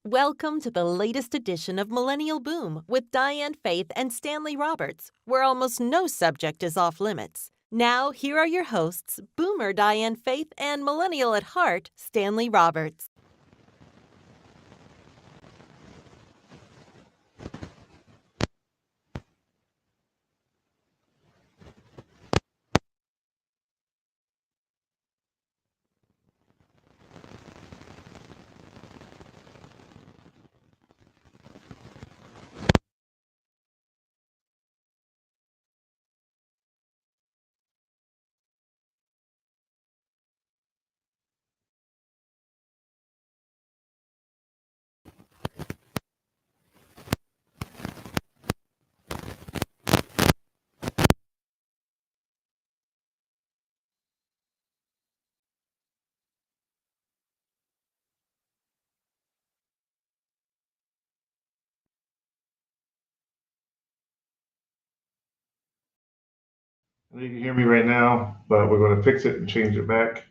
Welcome to the latest edition of Millennial Boom with Diane Faith and Stanley Roberts, where almost no subject is off limits. Now, here are your hosts, Boomer Diane Faith and Millennial at heart, Stanley Roberts. I know you can hear me right now, but we're going to fix it and change it back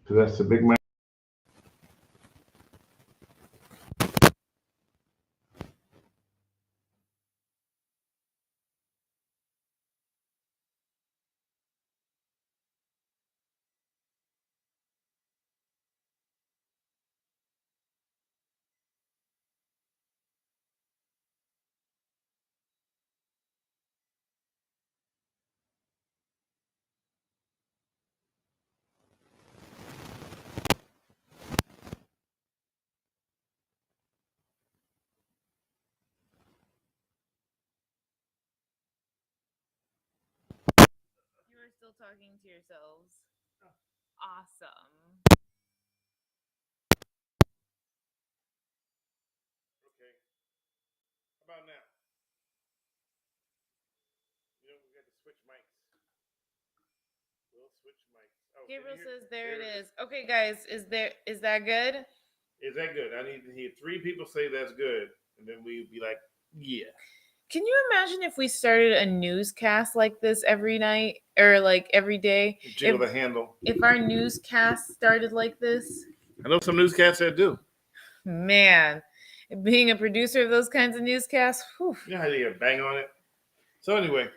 because that's the big mic. You are still talking to yourselves. Awesome. Okay. How about now? You know, we got to switch mics. We'll switch mics. Oh, Gabriel says there it is. Okay, guys, is that good? Is that good? I need to hear 3 people say that's good, and then we'd be like, yeah. Can you imagine if we started a newscast like this every night or like every day? Jiggle the handle. If our newscast started like this, I know some newscasts that do. man, being a producer of those kinds of newscasts, whew. You know how you get bang on it? So anyway.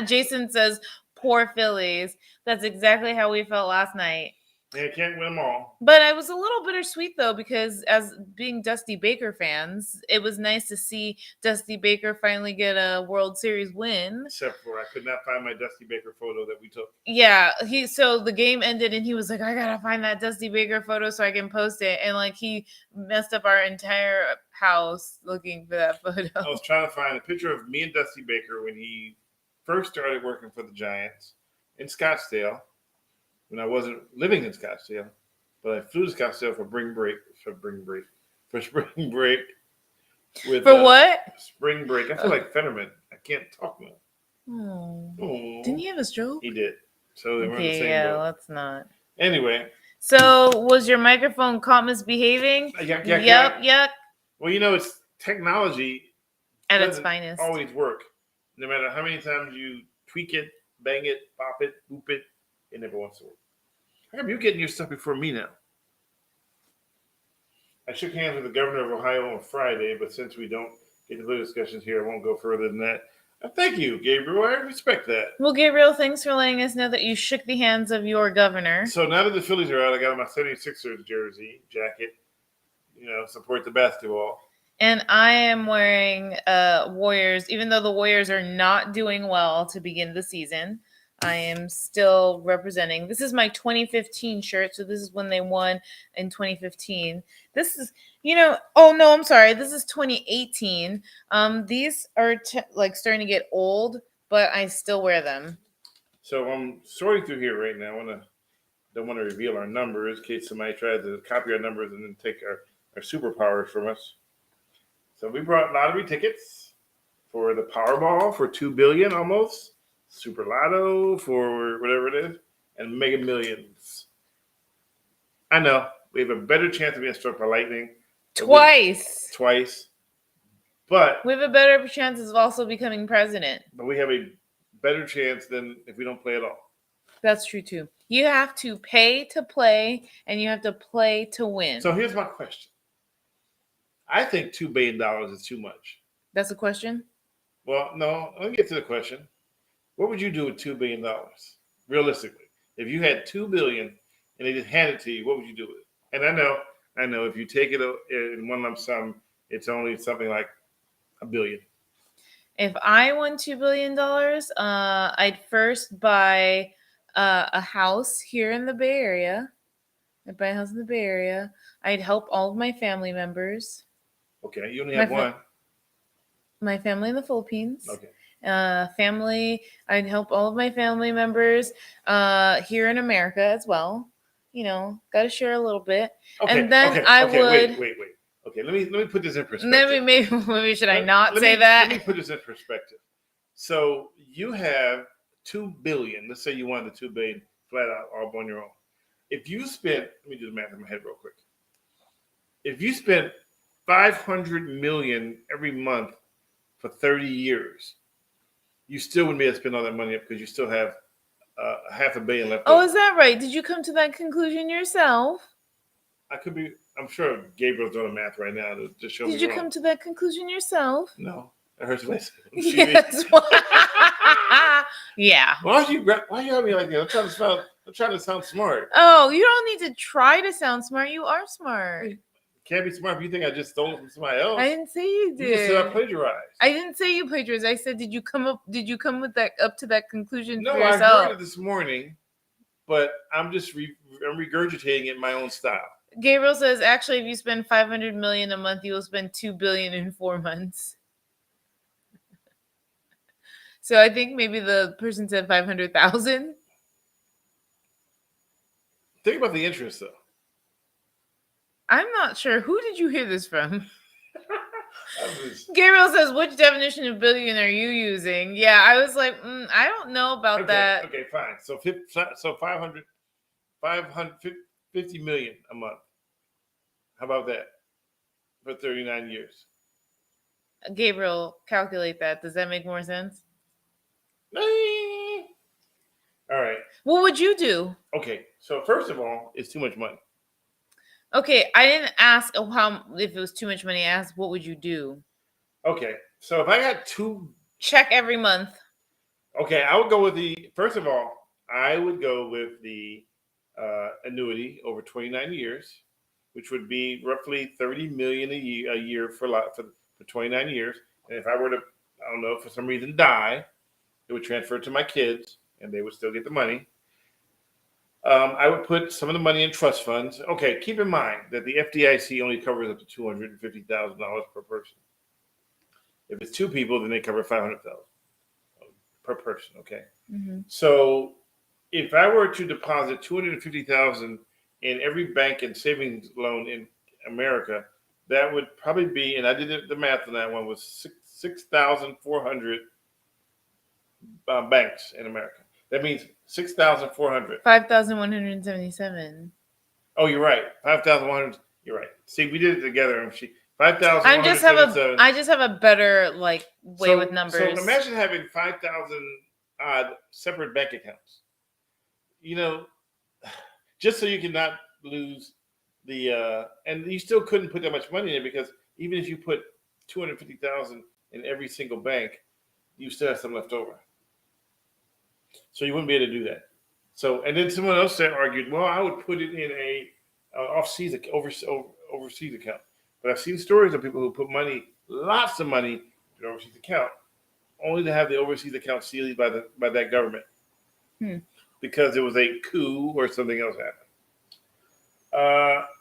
Jason says, poor Phillies. That's exactly how we felt last night. Yeah, can't win them all. But I was a little bittersweet, though, because as being Dusty Baker fans, it was nice to see Dusty Baker finally get a World Series win. Except for I could not find my Dusty Baker photo that we took. Yeah, so the game ended and he was like, I gotta find that Dusty Baker photo so I can post it. And like he messed up our entire house looking for that photo. I was trying to find a picture of me and Dusty Baker when he first started working for the Giants in Scottsdale. When I wasn't living in Scottsdale, but I flew to Scottsdale for spring break. With, for what? Spring break. I feel like Fetterman. I can't talk now. Oh. Didn't he have a stroke? He did. So they were in the same yeah, boat. let's not. Anyway. So was your microphone caught misbehaving? Yuck. Well, you know, it's technology at its finest. Always work. No matter how many times you tweak it, bang it, pop it, boop it, it never wants to work. How come you're getting your stuff before me now? I shook hands with the governor of Ohio on Friday, but since we don't get to the discussions here, I won't go further than that. Thank you, Gabriel. I respect that. Well, Gabriel, thanks for letting us know that you shook the hands of your governor. So now that the Phillies are out, I got my 76ers jersey, jacket, support the basketball. And I am wearing Warriors, even though the Warriors are not doing well to begin the season. I am still representing. This is my 2015 shirt. So this is when they won in 2015. This is, oh no, I'm sorry. This is 2018. These are starting to get old, but I still wear them. So I'm sorting through here right now. Don't want to reveal our numbers in case somebody tries to copy our numbers and then take our superpowers from us. So we brought lottery tickets for the Powerball for $2 billion almost. Super Lotto for whatever it is, and Mega Millions. I know we have a better chance of being struck by lightning. Twice. But we have a better chance of also becoming president. But we have a better chance than if we don't play at all. That's true too. You have to pay to play, and you have to play to win. So here's my question. I think $2 billion is too much. That's a question? Well, no, let me get to the question. What would you do with $2 billion? Realistically, if you had $2 billion and they just handed it to you, what would you do with it? And I know if you take it in one lump sum, it's only something like $1 billion. If I won $2 billion, I'd first buy a house here in the Bay Area. I'd buy a house in the Bay Area. I'd help all of my family members. Okay, you only have one. My family in the Philippines. Okay. I'd help all of my family members here in America as well. You know, got to share a little bit. Okay, and then I would. Wait. Okay, let me put this in perspective. Maybe should I not say that? Let me put this in perspective. So you have $2 billion. Let's say you wanted the $2 billion flat out all on your own. If you spent, let me do the math in my head real quick. If you spent $500 million every month for 30 years, you still wouldn't be able to spend all that money up because you still have $500 million left. Oh, is that right? Did you come to that conclusion yourself? I could be. I'm sure Gabriel's doing the math right now to just show me. Did you come to that conclusion yourself? No, I heard somebody say. Yes. Yeah. Why you have me like that? I'm trying to sound smart. Oh, you don't need to try to sound smart. You are smart. Can't be smart if you think I just stole it from somebody else. I didn't say you did. You just said I plagiarized. I didn't say you plagiarized. I said, did you come with that up to that conclusion no, for yourself? I heard it this morning, but I'm just I'm regurgitating it in my own style. Gabriel says, actually, if you spend $500 million a month, you will spend $2 billion in 4 months. So I think maybe the person said 500,000. Think about the interest, though. I'm not sure. Who did you hear this from? Gabriel says, which definition of billion are you using? Yeah, I was like, I don't know about that. Okay, fine. So 550 million a month. How about that for 39 years? Gabriel, calculate that. Does that make more sense? All right. What would you do? Okay, so first of all, it's too much money. Okay, I didn't ask if it was too much money. I asked, what would you do? Okay, so if I got check every month. Okay, I would go with first of all, I would go with the annuity over 29 years, which would be roughly $30 million a year for 29 years. And if I were to, I don't know, for some reason die, it would transfer to my kids, and they would still get the money. I would put some of the money in trust funds. Okay, keep in mind that the FDIC only covers up to $250,000 per person. If it's 2 people, then they cover $500,000 per person. Okay, So if I were to deposit $250,000 in every bank and savings loan in America, that would probably be, and I did the math on that one, was 6,400 banks in America. That means 6,400. 5,177. Oh, you're right. 5,100. You're right. See, we did it together. 5,000. I just have a better way with numbers. So imagine having 5,000 odd separate bank accounts. You know, just so you cannot lose and you still couldn't put that much money in because even if you put 250,000 in every single bank, you still have some left over. So you wouldn't be able to do that. So, and then someone else argued, well, I would put it in a overseas account. But I've seen stories of people who put lots of money in an overseas account, only to have the overseas account sealed by that government because it was a coup or something else happened.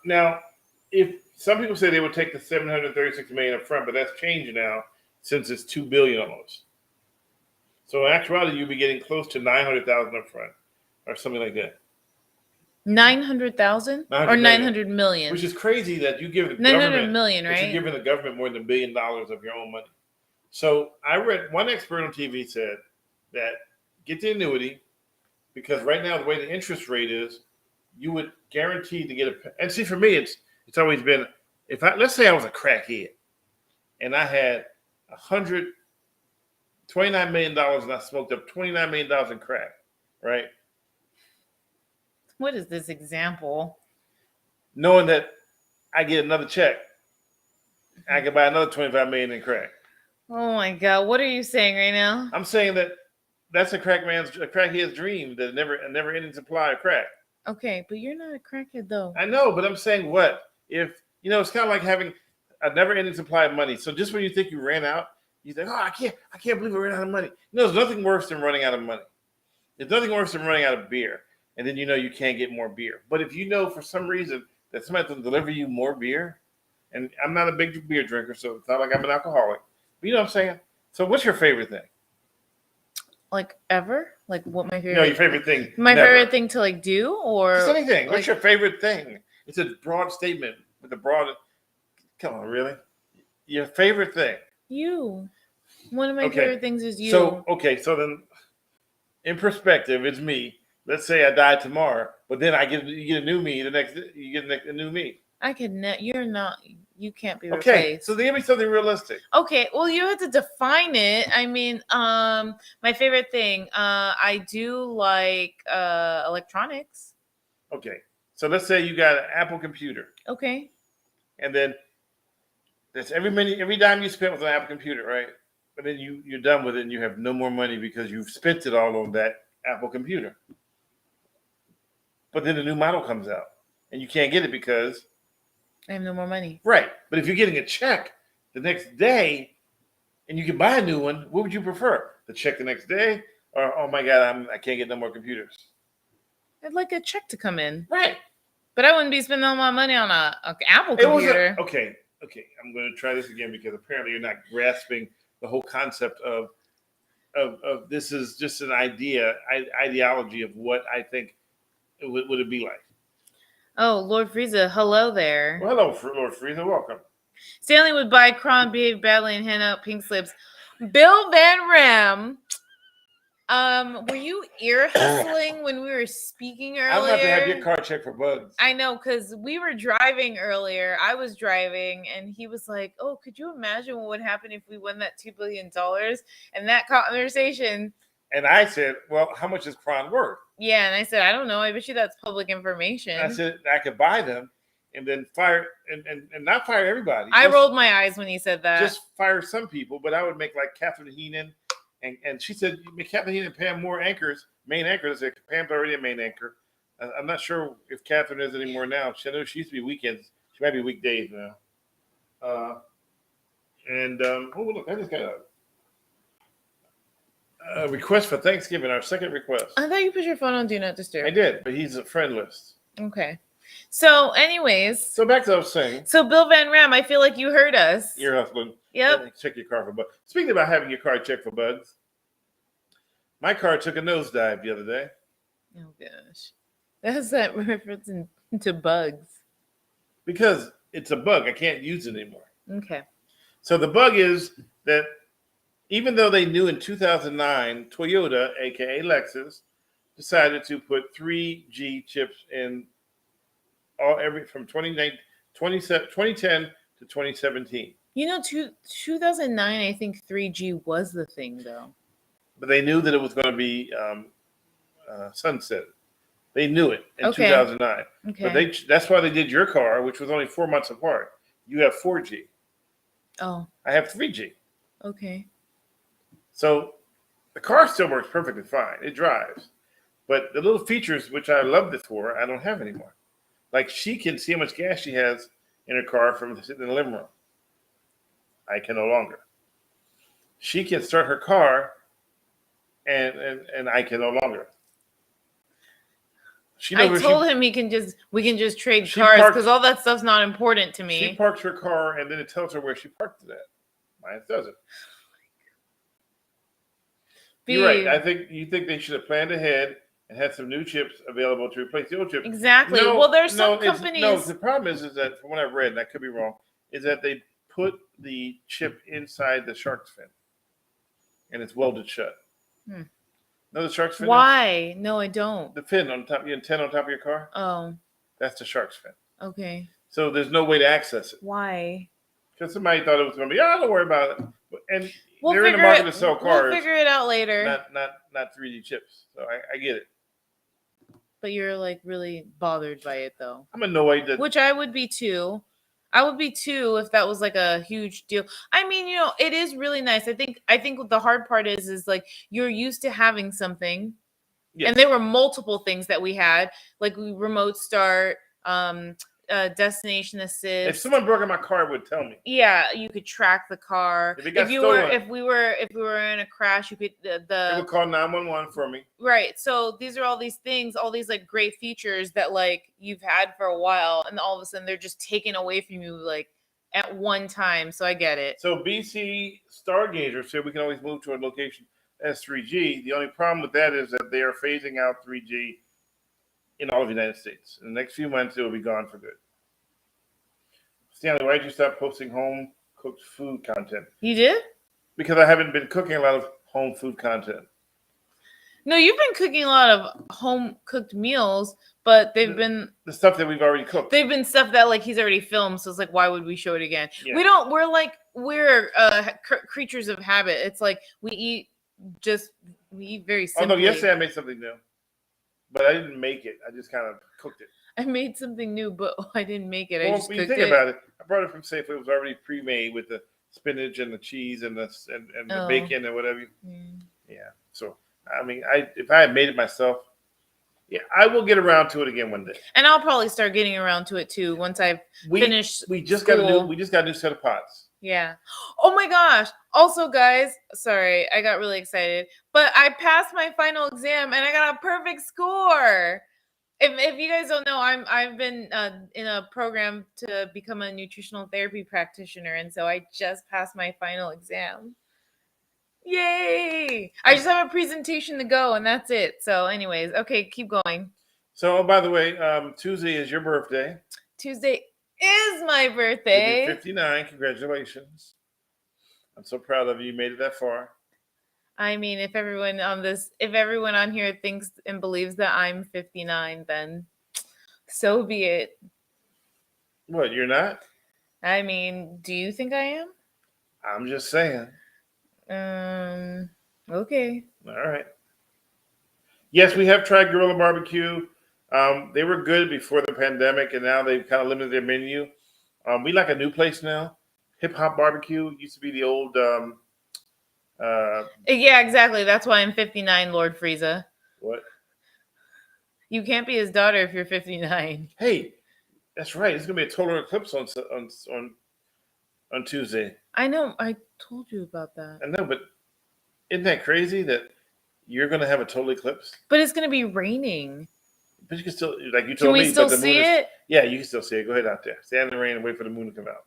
Now, if some people say they would take the $736 million up front, but that's changed now since it's $2 billion almost. So in actuality, you'd be getting close to $900,000 up front, or something like that. 900,000 or 900 million, which is crazy that you give the 900 government million, right? You're giving the government more than $1 billion of your own money. So I read one expert on TV said that get the annuity because right now the way the interest rate is, you would guarantee to get and see for me it's always been let's say I was a crackhead and I had $29 million and I smoked up $29 million in crack, right? What is this example? Knowing that I get another check I can buy another 25 million in crack. Oh my God. What are you saying right now? I'm saying that that's a crackhead's dream, a never ending supply of crack. Okay, but you're not a crackhead though. I know, but I'm saying what? If, it's kind of like having a never ending supply of money. So just when you think you ran out, you think, oh, I can't believe I ran out of money. There's nothing worse than running out of money. There's nothing worse than running out of beer. And then you can't get more beer. But if you know for some reason that somebody can deliver you more beer, and I'm not a big beer drinker, so it's not like I'm an alcoholic. But you know what I'm saying? So what's your favorite thing? Like ever? Like what my favorite? Your favorite thing. My favorite thing to like do, or just anything. What's your favorite thing? It's a broad statement with a broad. Come on, really? Your favorite thing? You. One of my favorite things is you. So then, in perspective, it's me. Let's say I die tomorrow, but then you get a new me. You get a new me. I could you're not. You can't be replaced. Okay, so give me something realistic. Okay, well, you have to define it. I mean, my favorite thing. I do like electronics. Okay, so let's say you got an Apple computer. Okay. And then that's every dime you spent with an Apple computer, right? But then you're done with it and you have no more money because you've spent it all on that Apple computer. But then the new model comes out and you can't get it because I have no more money. Right. But if you're getting a check the next day and you can buy a new one, what would you prefer? The check the next day or, oh my God, I can't get no more computers? I'd like a check to come in. Right. But I wouldn't be spending all my money on a Apple computer. Okay. I'm going to try this again because apparently you're not grasping the whole concept of this is just an ideology of what I think would it be like. Oh, Lord Frieza, hello there. Well, hello, Lord Frieza, welcome. Stanley would buy Kron, behave badly, and hand out pink slips. Bill Van Ram, were you ear hustling when we were speaking earlier? I'm going to have your car checked for bugs. I know, because we were driving earlier. I was driving, and he was like, oh, could you imagine what would happen if we won that $2 billion? And that conversation... And I said, well, how much is Kron worth? Yeah, and I said, I don't know. I bet you that's public information. And I said, I could buy them and then fire, and not fire everybody. I rolled my eyes when he said that. Just fire some people, but I would make like Catherine Heenan. And she said, Catherine Heenan and Pam more main anchors. I said, Pam's already a main anchor. I'm not sure if Catherine is anymore now. I know she used to be weekends. She might be weekdays now. Oh, look, I just got a request for Thanksgiving, our second request. I thought you put your phone on Do Not Disturb. I did, but he's a friend list. Okay. So, anyways. So back to what I was saying. So, Bill Van Ram, I feel like you heard us. Ear hustling. Yep. Check your car for bugs. Speaking about having your car checked for bugs, my car took a nosedive the other day. Oh, gosh. That's that reference to bugs. Because it's a bug. I can't use it anymore. Okay. So the bug is that even though they knew in 2009, Toyota, aka Lexus, decided to put 3G chips in from 2010 to 2017. 2009, I think 3G was the thing, though. But they knew that it was going to be sunset. They knew it in 2009. Okay. But that's why they did your car, which was only 4 months apart. You have 4G. Oh. I have 3G. Okay. So the car still works perfectly fine. It drives. But the little features, which I loved it for, I don't have anymore. Like she can see how much gas she has in her car from sitting in the living room. I can no longer. She can start her car and I can no longer. I told him we can just trade cars because all that stuff's not important to me. She parks her car and then it tells her where she parked it at. Mine doesn't. You're right. You think they should have planned ahead and had some new chips available to replace the old chips. Exactly. Well, there's some companies. No, the problem is that from what I've read, and I could be wrong, is that they put the chip inside the shark's fin, and it's welded shut. Know the shark's fin? Why? No, I don't. The fin on top, your antenna on top of your car. Oh. That's the shark's fin. Okay. So there's no way to access it. Why? Because somebody thought it was going to be, don't worry about it. And they're in the market to sell cars. We'll figure it out later. Not 3D chips. So I get it. But you're like really bothered by it though. I'm annoyed that. Which I would be too. I would be too if that was like a huge deal. I mean, it is really nice. I think the hard part is like you're used to having something, Yes. and there were multiple things that we had, like remote start, destination assist. If someone broke in my car, it would tell me. Yeah, you could track the car. If it got stolen, if we were in a crash, you could it would call 911 for me. Right. So these are all these things, all these like great features that like you've had for a while, and all of a sudden they're just taken away from you like at one time. So I get it. So BC Stargazer said we can always move to a location as 3G. The only problem with that is that they are phasing out 3G in all of the United States. In the next few months, it will be gone for good. Stanley, why did you stop posting home cooked food content? You did? Because I haven't been cooking a lot of home food content. No, you've been cooking a lot of home cooked meals, but they've been the stuff that we've already cooked. They've been stuff that like he's already filmed, so it's like, why would we show it again? Yeah. We're creatures of habit. It's like we eat very simply. Oh no, yesterday I made something new, but I didn't make it. I just kind of cooked it. I made something new, but I didn't make it. I just when cooked you think it. about it, I brought it from Safeway. It was already pre-made with the spinach and the cheese and the bacon and whatever. Yeah. So I mean, if I had made it myself, yeah, I will get around to it again one day. And I'll probably start getting around to it too once I've finished. We just school. got a new set of pots. Yeah. Oh my gosh. Also, guys, sorry, I got really excited, but I passed my final exam and I got a perfect score. If you guys don't know, I've been in a program to become a nutritional therapy practitioner, and so I just passed my final exam. Yay! I just have a presentation to go, and that's it. So, anyways, okay, keep going. So, by the way, Tuesday is your birthday. Tuesday is my birthday. You'll be 59. Congratulations! I'm so proud of you. You made it that far. I mean, if everyone on here thinks and believes that I'm 59, then so be it. What, you're not? I mean, do you think I am? I'm just saying. Okay. All right. Yes, we have tried Gorilla Barbecue. They were good before the pandemic, and now they've kind of limited their menu. We like a new place now. Hip Hop Barbecue used to be the old... yeah, exactly. That's why I'm 59, Lord Frieza. What? You can't be his daughter if you're 59. Hey, that's right. It's gonna be a total eclipse on Tuesday. I know. I told you about that. I know, but isn't that crazy that you're gonna have a total eclipse? But it's gonna be raining. But you can still, like you told me. Can we still see it? Yeah, you can still see it. Go ahead out there. Stand in the rain and wait for the moon to come out.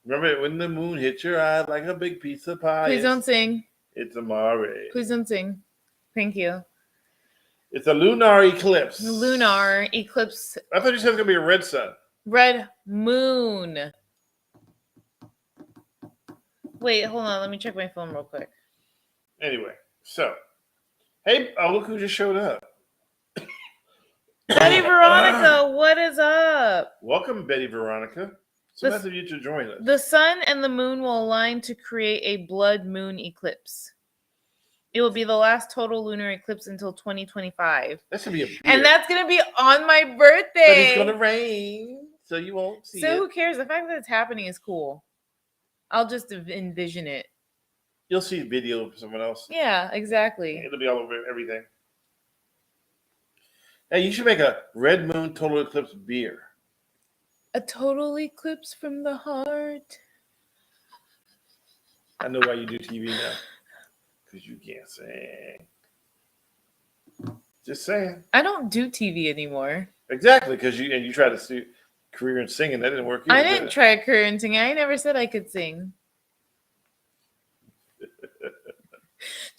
Remember when the moon hits your eye like a big piece of pie? Please don't sing. It's amare. Please don't sing. Thank you. It's a lunar eclipse. Lunar eclipse. I thought you said it was going to be a red sun. Red moon. Wait, hold on. Let me check my phone real quick. Anyway, so. Hey, look who just showed up. Betty Veronica, what is up? Welcome, Betty Veronica. So nice of you to join us. The sun and the moon will align to create a blood moon eclipse. It will be the last total lunar eclipse until 2025. That's going to be and that's going to be on my birthday. But it's going to rain, so you won't see it. So who cares? The fact that it's happening is cool. I'll just envision it. You'll see a video of someone else. Yeah, exactly. It'll be all over everything. Hey, you should make a red moon total eclipse beer. A total eclipse from the heart. I know why you do TV now. Because you can't sing. Just saying. I don't do TV anymore. Exactly, because you tried to do career in singing. That didn't work either. I didn't try a career in singing. I never said I could sing.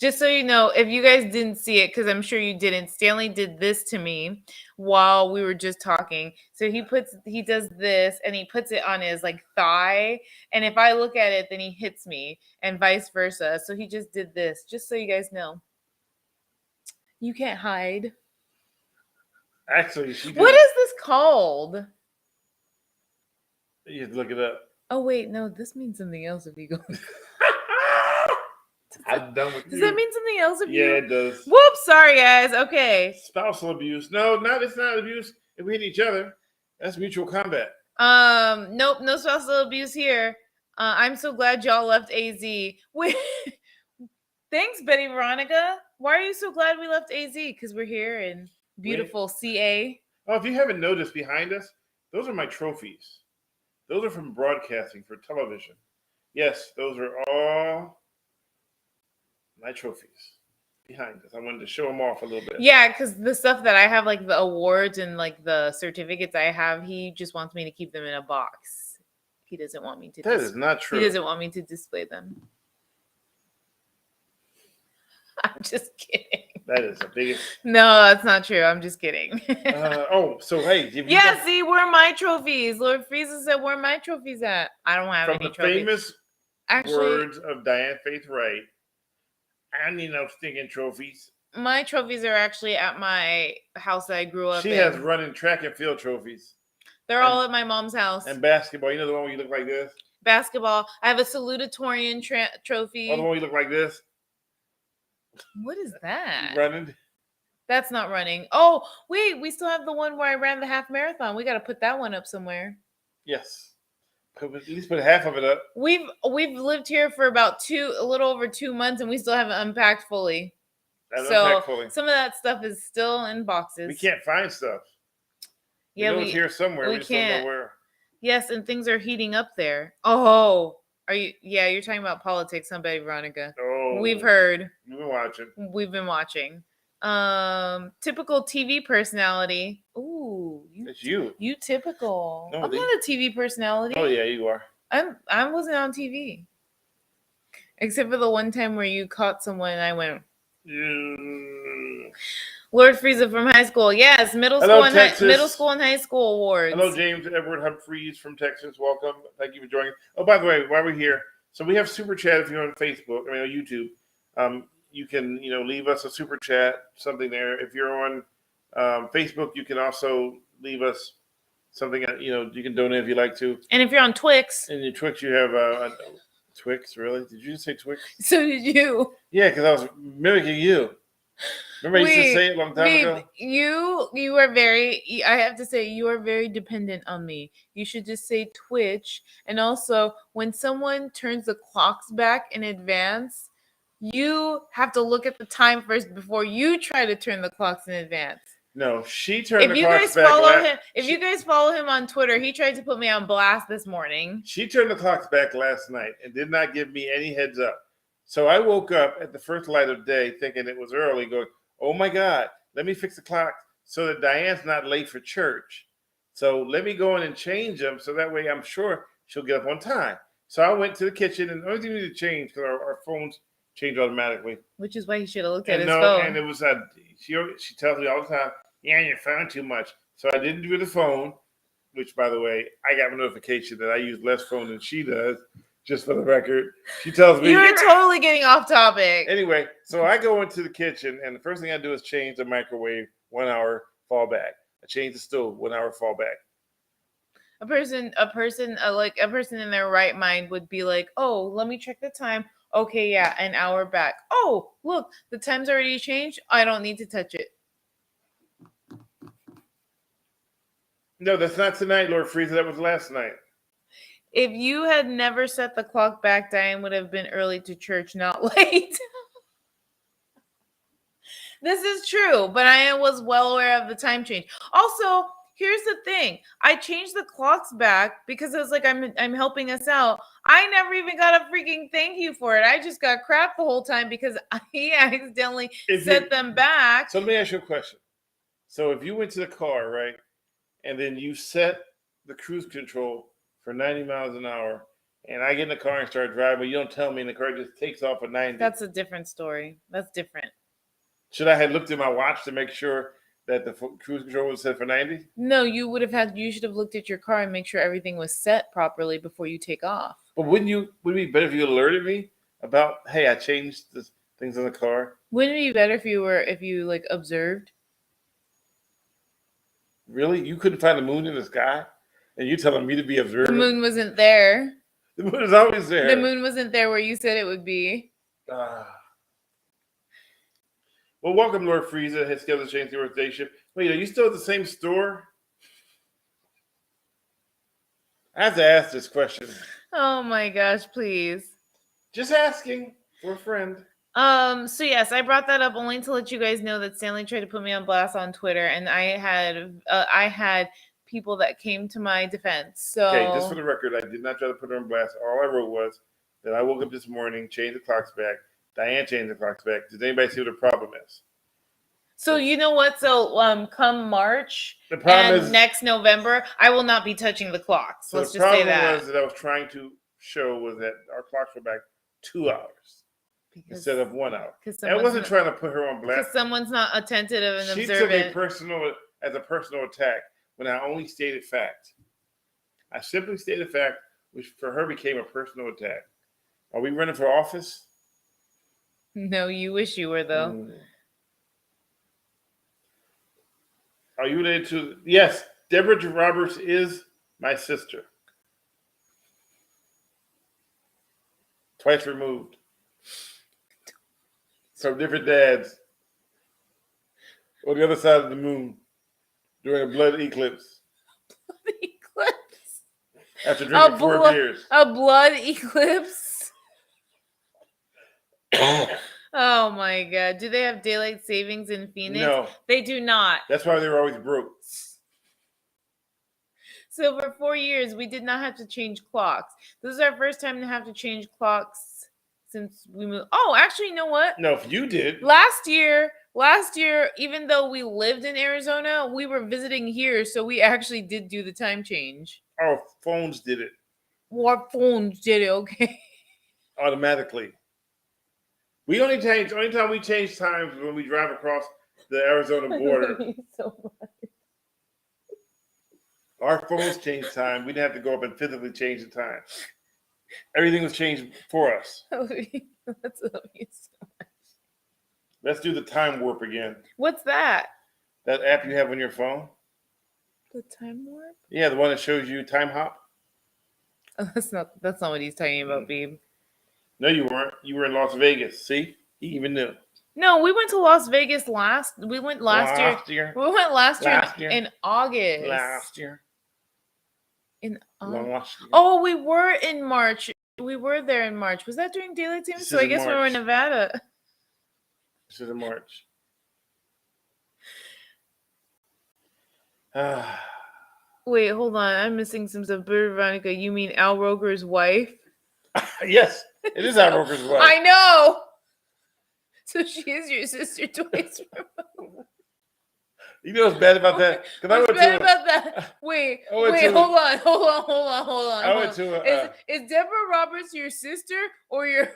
Just so you know, if you guys didn't see it, because I'm sure you didn't, Stanley did this to me while we were just talking. So he does this and he puts it on his like thigh. And if I look at it, then he hits me and vice versa. So he just did this, just so you guys know. You can't hide. Actually, what is this called? You have to look it up. Oh, wait, no, this means something else if you go. I'm done with you. Does that mean something else if you? Yeah, it does. Whoops, sorry guys. Okay. Spousal abuse. No, it's not abuse if we hit each other. That's mutual combat. Nope, no spousal abuse here. I'm so glad y'all left AZ. Wait, thanks, Betty Veronica. Why are you so glad we left AZ? Because we're here in beautiful CA. Oh, if you haven't noticed behind us, those are my trophies. Those are from broadcasting for television. Yes, those are all my trophies behind us. I wanted to show them off a little bit. Yeah, because the stuff that I have, like the awards and like the certificates I have, he just wants me to keep them in a box. He doesn't want me to. That is not true. He doesn't want me to display them. I'm just kidding. That is the biggest. No, that's not true. I'm just kidding. So hey. Yeah, see, where are my trophies? Lord Frieza said, where are my trophies at? I don't have any trophies. Famous words of Diane Faith Wright. I need no stinking trophies. My trophies are actually at my house that I grew up in. She has running track and field trophies. They're all at my mom's house. And basketball. You know the one where you look like this? Basketball. I have a salutatorian trophy. Oh, the one where you look like this? What is that? Running? That's not running. Oh, wait. We still have the one where I ran the half marathon. We got to put that one up somewhere. Yes. At least put half of it up. We've lived here for about a little over 2 months, and we still haven't unpacked fully. Some of that stuff is still in boxes. We can't find stuff. Yeah, it's here somewhere. We just don't know where. Yes, and things are heating up there. Oh, are you? Yeah, you're talking about politics, huh, Betty Veronica? Oh, we've heard. We've been watching. Typical TV personality. Ooh, it's you. You typical. No, I'm not a TV personality. Oh yeah, you are. I wasn't on TV, except for the one time where you caught someone and I went. Lord Frieza from high school. Yes, middle school and high school awards. Hello, James Edward Humphreys from Texas. Welcome. Thank you for joining. Oh, by the way, while we're here, so we have Super Chat if you're on Facebook, on YouTube. You can, leave us a Super Chat, something there. If you're on Facebook, you can also leave us something, you can donate if you like to. And if you're on Twix. And your Twix, you have Twix, really? Did you just say Twix? So did you. Yeah, because I was mimicking you. Remember I used to say it a long time ago? You are very, I have to say, you are very dependent on me. You should just say Twitch. And also, when someone turns the clocks back in advance, you have to look at the time first before you try to turn the clocks in advance. No, she turned the clocks back. If you guys follow him on Twitter, he tried to put me on blast this morning. She turned the clocks back last night and did not give me any heads up. So I woke up at the first light of day thinking it was early, going, oh my God, let me fix the clock so that Diane's not late for church. So let me go in and change them so that way I'm sure she'll get up on time. So I went to the kitchen and the only thing we need to change because our phones change automatically. Which is why he should have looked at his phone. And it was she tells me all the time, you're on your phone too much. So I didn't do the phone, which by the way, I got a notification that I use less phone than she does. Just for the record, she tells me you're totally getting off topic. Anyway, so I go into the kitchen, and the first thing I do is change the microwave 1 hour, fall back. I change the stove 1 hour, fall back. A person in their right mind would be like, "Oh, let me check the time. Okay, yeah, an hour back. Oh, look, the time's already changed. I don't need to touch it." No, that's not tonight, Lord Frieza. That was last night. If you had never set the clock back, Diane would have been early to church, not late. This is true, but I was well aware of the time change. Also, here's the thing. I changed the clocks back because I was like, I'm helping us out. I never even got a freaking thank you for it. I just got crap the whole time because I accidentally set them back. So let me ask you a question. So if you went to the car, right, and then you set the cruise control for 90 miles an hour, and I get in the car and start driving, you don't tell me, and the car just takes off at 90. That's a different story. That's different. Should I have looked at my watch to make sure that the cruise control was set for 90? No, you should have looked at your car and make sure everything was set properly before you take off. But would it be better if you alerted me about, hey, I changed the things in the car? Wouldn't it be better if you like observed? Really? You couldn't find the moon in the sky? And you telling me to be observant? The moon wasn't there. The moon is always there. The moon wasn't there where you said it would be. Well, welcome, Lord Frieza. His schedule changed the rotation. Wait, are you still at the same store? I have to ask this question. Oh my gosh, please. Just asking for a friend. So yes, I brought that up only to let you guys know that Stanley tried to put me on blast on Twitter, and I had people that came to my defense. So Okay, just for the record, I did not try to put her on blast. All I wrote was that I woke up this morning, changed the clocks back. Diane changed the clocks back. Does anybody see what the problem is? So you know what? So come March The problem and is next November, I will not be touching the clocks. so Let's the just say problem that. was that I was trying to show was that our clocks were back 2 hours instead of 1 hour. I wasn't trying to put her on blast. Because someone's not attentive and She observant. took as a personal attack when I only stated fact. I simply stated fact, which for her became a personal attack. Are we running for office? No, you wish you were though. Are you related to? Yes, Deborah Roberts is my sister. Twice removed. From different dads. On the other side of the moon. During a blood eclipse. Eclipse. After drinking 4 beers. A blood eclipse. Oh my god. Do they have daylight savings in Phoenix? No. They do not. That's why they were always broke. So for 4 years, we did not have to change clocks. This is our first time to have to change clocks since we moved. Oh, actually, you know what? No, if you did. Last year, even though we lived in Arizona, we were visiting here, so we actually did do the time change. Our phones did it. Our phones did it, okay. Automatically. Only time we change times when we drive across the Arizona border. So much. Our phones changed time. We didn't have to go up and physically change the time. Everything was changed for us. That's love you so much. Let's do the time warp again. What's that? That app you have on your phone? The time warp? Yeah, the one that shows you time hop. Oh, that's not what he's talking about, babe. No, you weren't. You were in Las Vegas. See? He even knew. No, we went to Las Vegas last year. We went last year in August. Last year. Last year. Oh, we were in March. We were there in March. Was that during daylight savings? So I guess we were in Nevada. This is in March. Wait, hold on. I'm missing some stuff. Veronica, you mean Al Roker's wife? Yes, it is Al Roker's wife. I know. So she is your sister twice removed. You know what's bad about that? What's bad about that? Wait, hold on. I went to is Deborah Roberts your sister or your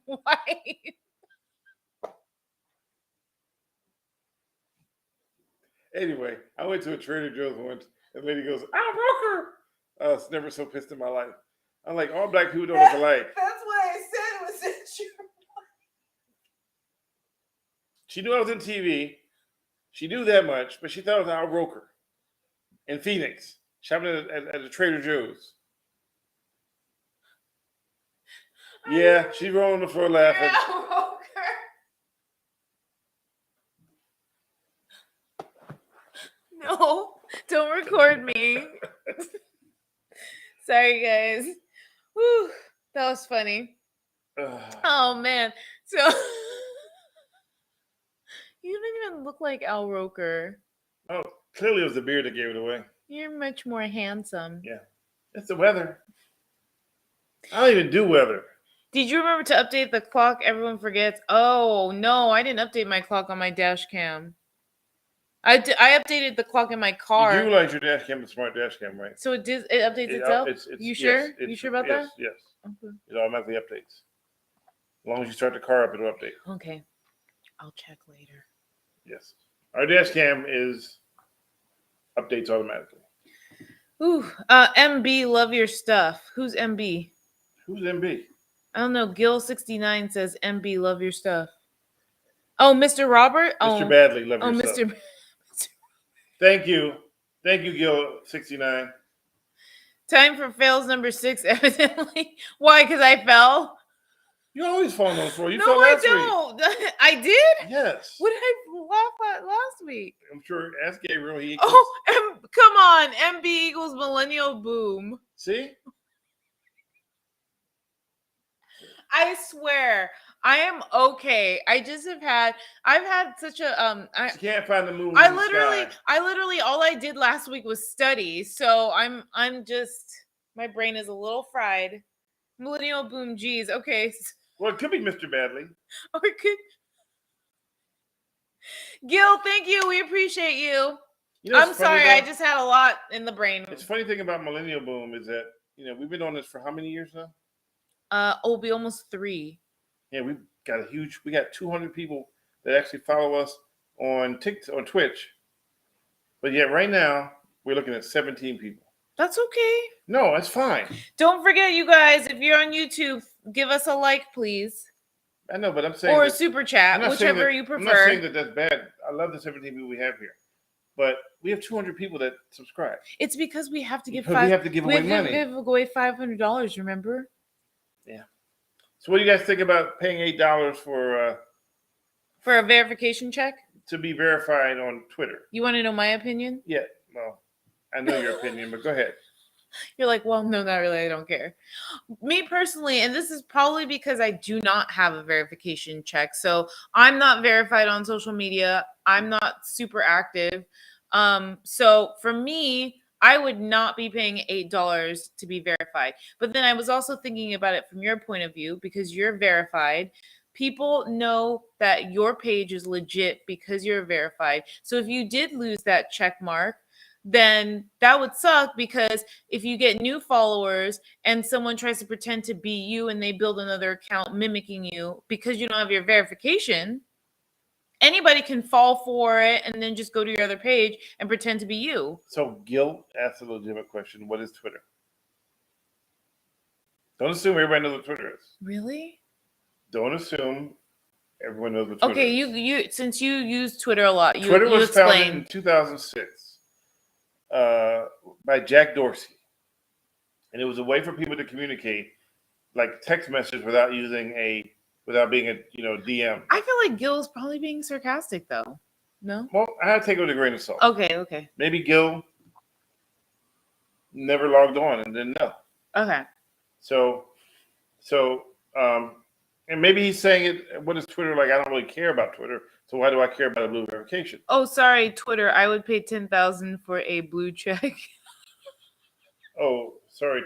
wife? Anyway, I went to a Trader Joe's once, and the lady goes, Al Roker! I was never so pissed in my life. I'm like, all black people don't look alike. That's why I said it was your wife. She knew I was in TV. She knew that much, but she thought it was Al Roker in Phoenix, shopping at the Trader Joe's. Yeah, she's rolling on the floor laughing. Al Roker. No, don't record me. Sorry, guys. Whew, that was funny. Oh, man. So, you don't even look like Al Roker. Oh, clearly it was the beard that gave it away. You're much more handsome. Yeah. It's the weather. I don't even do weather. Did you remember to update the clock? Everyone forgets. Oh, no, I didn't update my clock on my dash cam. I updated the clock in my car. You do realize your dash cam is a smart dash cam, right? So it updates itself? You sure? You sure about that? Yes. Okay. It automatically updates. As long as you start the car up, it'll update. Okay. I'll check later. Yes. Our dash cam updates automatically. Ooh, MB, love your stuff. Who's MB? Who's MB? I don't know. Gil69 says MB, love your stuff. Oh, Mr. Robert? Mr. Badley, love your stuff. Mr. Thank you. Thank you, Gil69. Time for fails number 6, evidently. Why? Because I fell? You always fall on those four. You No, fell I last week. don't. I did? Yes. What did I laugh at last week? I'm sure. Ask Gabriel. He Come on. MB equals millennial boom. see. I swear, I am okay. I've had such a She can't find the moon. I in the sky. literally all I did last week was study. So I'm just my brain is a little fried. Millennial boom, geez. Okay. Well, it could be Mr. Badley. Okay. Gil, thank you. We appreciate you. You know, I'm sorry, I just had a lot in the brain. It's funny thing about Millennial Boom is that we've been on this for how many years now? It'll be almost 3. Yeah, we got 200 people that actually follow us on Twitch. But yet right now we're looking at 17 people. That's okay. No, that's fine. Don't forget, you guys, if you're on YouTube, give us a like, please. I know, but I'm saying or a super chat, whichever you prefer. I'm not saying that that's bad. I love the 17 people we have here. But we have 200 people that subscribe. It's because we have to give we have to give away money. We have to give away $500, remember? Yeah. So what do you guys think about paying $8 for a verification check? To be verified on Twitter. You want to know my opinion? Yeah. Well, I know your opinion, but go ahead. You're like, well, no, not really. I don't care. Me personally, and this is probably because I do not have a verification check. So I'm not verified on social media. I'm not super active. So for me, I would not be paying $8 to be verified. But then I was also thinking about it from your point of view, because you're verified. People know that your page is legit because you're verified. So if you did lose that check mark, then that would suck, because if you get new followers and someone tries to pretend to be you and they build another account mimicking you because you don't have your verification, anybody can fall for it and then just go to your other page and pretend to be you. So Gil asked a legitimate question. What is Twitter? Don't assume everybody knows what Twitter is. Really? Don't assume everyone knows what Twitter is. Okay, you since you use Twitter a lot, Twitter was founded in 2006 by Jack Dorsey. And it was a way for people to communicate, like text message without being a DM. I feel like Gil's probably being sarcastic though. No? Well, I had to take it with a grain of salt. Okay. Maybe Gil never logged on and didn't know. Okay. So, and maybe he's saying it. What is Twitter like? I don't really care about Twitter. So why do I care about a blue verification? Oh, sorry, Twitter. I would pay $10,000 for a blue check. Oh, sorry.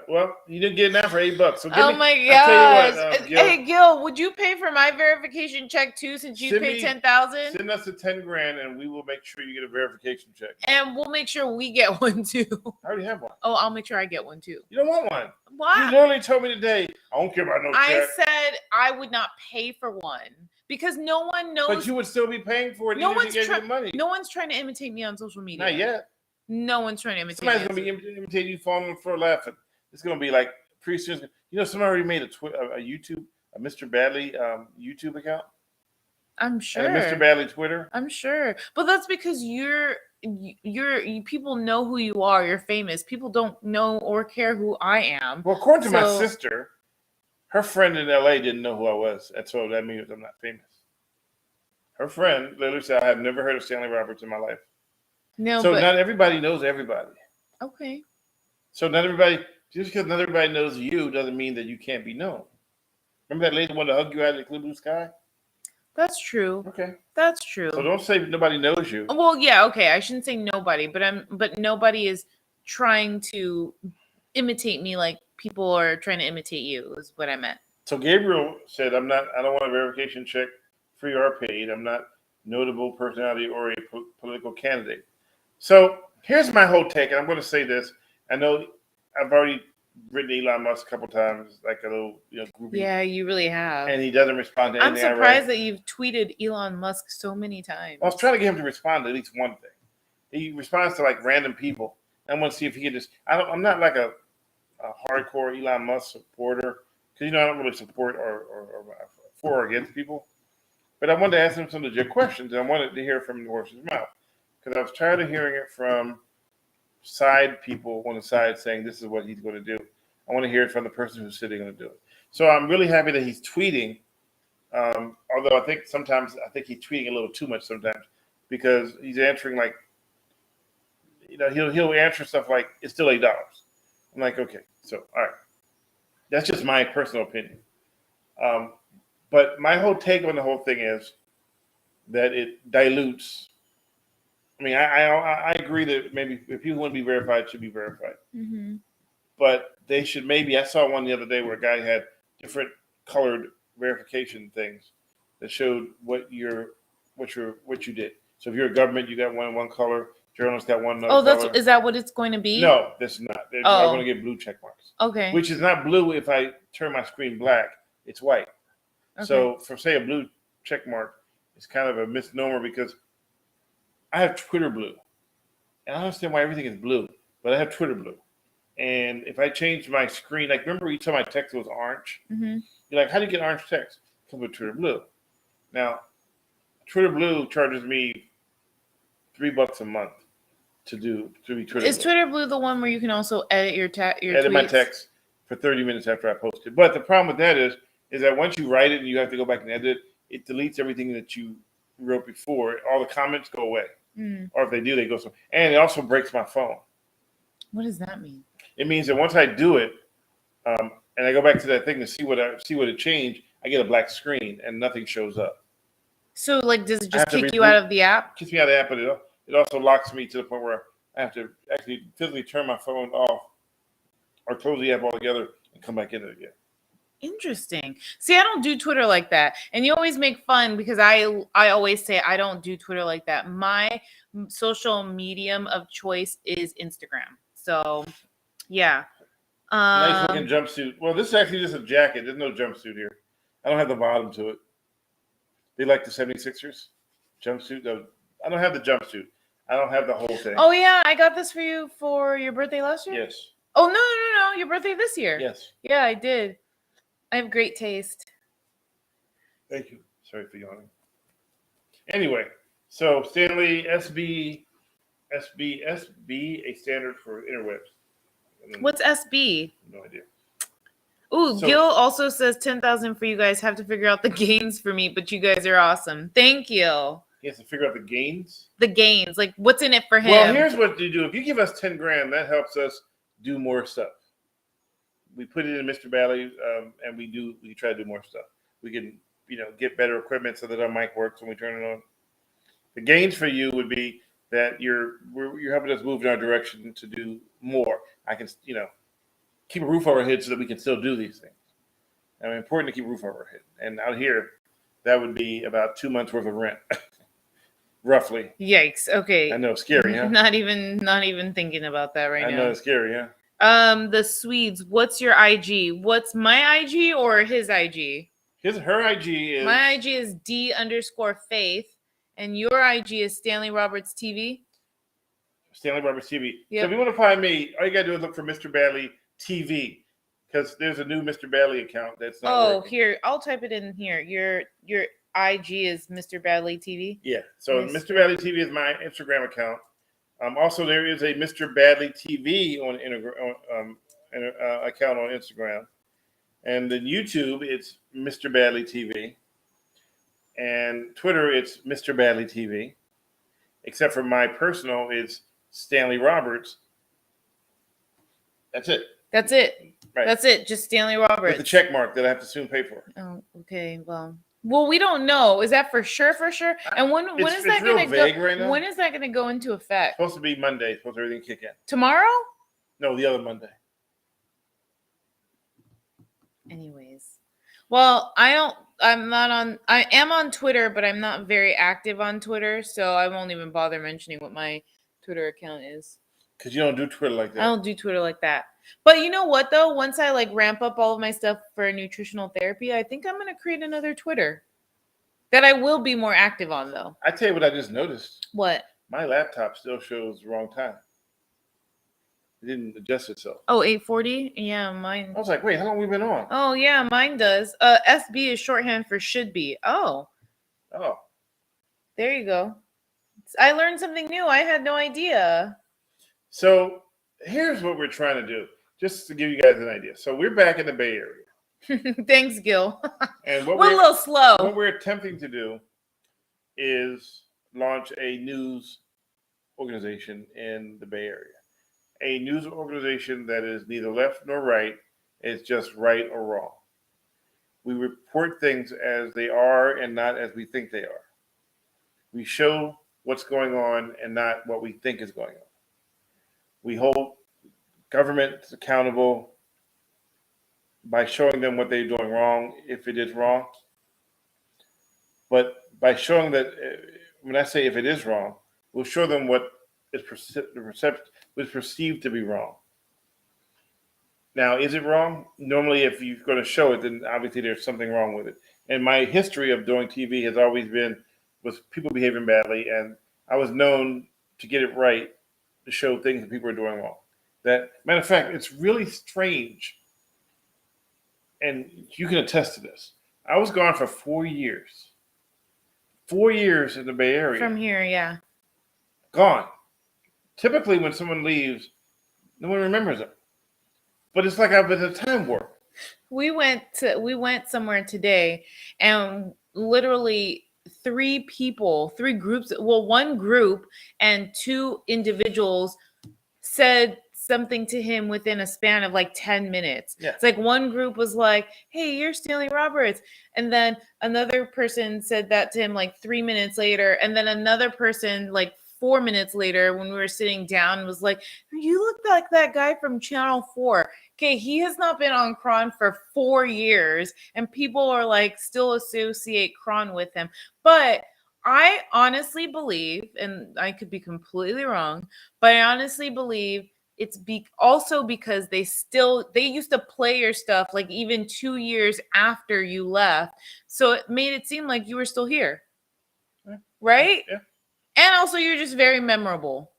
Well, you didn't get that for $8. So oh my gosh! Hey, Gil, would you pay for my verification check too? Since you paid $10,000, send us the $10,000, and we will make sure you get a verification check. And we'll make sure we get one too. I already have one. Oh, I'll make sure I get one too. You don't want one? Why? You literally told me today. I don't care about no check. I said I would not pay for one because no one knows. But you would still be paying for it. No one's money. No one's trying to imitate me on social media. Not yet. No one's trying to imitate. Somebody's gonna be imitating you, falling on the floor laughing. It's gonna be like pretty soon. Somebody already made a Mr. Badley YouTube account. I'm sure. And a Mr. Badley Twitter. I'm sure, but that's because people know who you are. You're famous. People don't know or care who I am. Well, according to my sister, her friend in LA didn't know who I was, and so that means I'm not famous. Her friend literally said, "I have never heard of Stanley Roberts in my life." No, so not everybody knows everybody. Okay. So not everybody. Just because not everybody knows you doesn't mean that you can't be known. Remember that lady wanted to hug you out of the clear blue sky? That's true. Okay. That's true. So don't say nobody knows you. Well, yeah, okay. I shouldn't say nobody, but nobody is trying to imitate me like people are trying to imitate you, is what I meant. So Gabriel said, I don't want a verification check, free or paid. I'm not notable personality or a political candidate. So here's my whole take, and I'm going to say this. I know I've already written Elon Musk a couple times, like a little, groupie. Yeah, you really have. And he doesn't respond to anything. I'm surprised that you've tweeted Elon Musk so many times. I was trying to get him to respond to at least one thing. He responds to like random people. I want to see if he can just. I'm not like a hardcore Elon Musk supporter because I don't really support or for or against people. But I wanted to ask him some legit questions, and I wanted to hear from the horse's mouth because I was tired of hearing it from side people on the side saying this is what he's going to do. I want to hear it from the person who's sitting on the do it. So I'm really happy that he's tweeting. Although I think he's tweeting a little too much sometimes because he's answering like, he'll answer stuff like it's still $8. I'm like, okay, so all right, that's just my personal opinion. But my whole take on the whole thing is that it dilutes. I mean, I agree that maybe if people want to be verified, it should be verified. Mm-hmm. But they should maybe. I saw one the other day where a guy had different colored verification things that showed what you did. So if you're a government, you got one color. Journalists got one another color. Is that what it's going to be? No, that's not. They're all going to get blue check marks. Okay. Which is not blue if I turn my screen black. It's white. Okay. So for say a blue check mark, it's kind of a misnomer because I have Twitter blue. And I don't understand why everything is blue, but I have Twitter blue. And if I change my screen, like remember you told my text was orange? Mm-hmm. You're like, how do you get orange text? Come with Twitter blue. Now, Twitter blue charges me $3 a month to be Twitter blue. Is Twitter blue the one where you can also edit your edit tweets? My text for 30 minutes after I post it? But the problem with that is that once you write it and you have to go back and edit it, it deletes everything that you wrote before. All the comments go away. Mm. Or if they do, they go somewhere. And it also breaks my phone. What does that mean? It means that once I do it, and I go back to that thing to see what it changed, I get a black screen and nothing shows up. So, like, does it just kick you out of the app? Kicks me out of the app, but it also locks me to the point where I have to actually physically turn my phone off or close the app altogether and come back into it again. Interesting. See, I don't do Twitter like that. And you always make fun because I always say I don't do Twitter like that. My social medium of choice is Instagram. So, yeah. Nice looking jumpsuit. Well, this is actually just a jacket. There's no jumpsuit here. I don't have the bottom to it. They like the 76ers jumpsuit. I don't have the jumpsuit. I don't have the whole thing. Oh, yeah. I got this for you for your birthday last year? Yes. Oh, no. Your birthday this year. Yes. Yeah, I did. I have great taste. Thank you. Sorry for yawning. Anyway, so Stanley, SB, a standard for interwebs. What's SB? No idea. Ooh, Gil also says 10,000 for you guys. Have to figure out the gains for me, but you guys are awesome. Thank you. He has to figure out the gains? The gains. Like, what's in it for him? Well, here's what you do. If you give us 10 grand, that helps us do more stuff. We put it in Mr. Bally, and we try to do more stuff. We can, get better equipment so that our mic works when we turn it on. The gains for you would be that you're helping us move in our direction to do more. I can, keep a roof over our head so that we can still do these things. I mean, important to keep a roof over our head. And out here, that would be about 2 months worth of rent, roughly. Yikes. Okay. I know, scary, huh? Not even thinking about that right now. I know, it's scary, huh? The Swedes, what's your IG? What's my IG or his IG? Her IG is... My IG is D_Faith, and your IG is Stanley Roberts TV? Stanley Roberts TV. Yep. So if you want to find me, all you got to do is look for Mr. Badley TV, because there's a new Mr. Badley account that's not working. Here, I'll type it in here. Your IG is Mr. Badley TV? Yeah, so Mr. Badley TV is my Instagram account. Also, there is a Mr. Badley TV account on Instagram. And then YouTube, it's Mr. Badley TV. And Twitter, it's Mr. Badley TV. Except for my personal, it's Stanley Roberts. That's it. That's it. Right. That's it. Just Stanley Roberts. With the check mark that I have to soon pay for. Oh, okay. Well, we don't know. Is that for sure? And when is that going to go? Right now. When is that going to go into effect? It's supposed to be Monday. It's supposed to everything kick in. Tomorrow? No, the other Monday. Anyways, well, I am on Twitter, but I'm not very active on Twitter, so I won't even bother mentioning what my Twitter account is. Because you don't do Twitter like that. I don't do Twitter like that. But you know what, though? Once I ramp up all of my stuff for nutritional therapy, I think I'm going to create another Twitter that I will be more active on, though. I tell you what I just noticed. What? My laptop still shows the wrong time. It didn't adjust itself. Oh, 8:40? Yeah, mine. I was like, wait, how long have we been on? Oh, yeah, mine does. SB is shorthand for should be. Oh. There you go. I learned something new. I had no idea. So here's what we're trying to do, just to give you guys an idea. So we're back in the Bay Area, Thanks, Gil. And We're a little slow. What we're attempting to do is launch a news organization in the Bay Area. A news organization that is neither left nor right. It's just right or wrong. We report things as they are and not as we think they are. We show what's going on and not what we think is going on. We hold governments accountable by showing them what they're doing wrong, if it is wrong. But by showing that, when I say if it is wrong, we'll show them what is perceived to be wrong. Now, is it wrong? Normally, if you're going to show it, then obviously there's something wrong with it. And my history of doing TV has always been with people behaving badly, and I was known to get it right, to show things that people are doing wrong. That, matter of fact, it's really strange, and you can attest to this. I was gone for 4 years. 4 years in the Bay Area. From here, yeah. Gone. Typically, when someone leaves, no one remembers them. But it's like I've been in a time warp. We went somewhere today, and literally 3 groups. Well, one group and 2 individuals said something to him within a span of like 10 minutes. Yeah. It's like one group was like, "Hey, you're Stanley Roberts." And then another person said that to him like 3 minutes later. And then another person like 4 minutes later, when we were sitting down, was like, "You look like that guy from Channel 4. Okay, he has not been on Kron for 4 years, and people are like still associate Kron with him. But I honestly believe, and I could be completely wrong, but I honestly believe it's also because they used to play your stuff like even 2 years after you left. So it made it seem like you were still here. Yeah. Right? Yeah. And also you're just very memorable.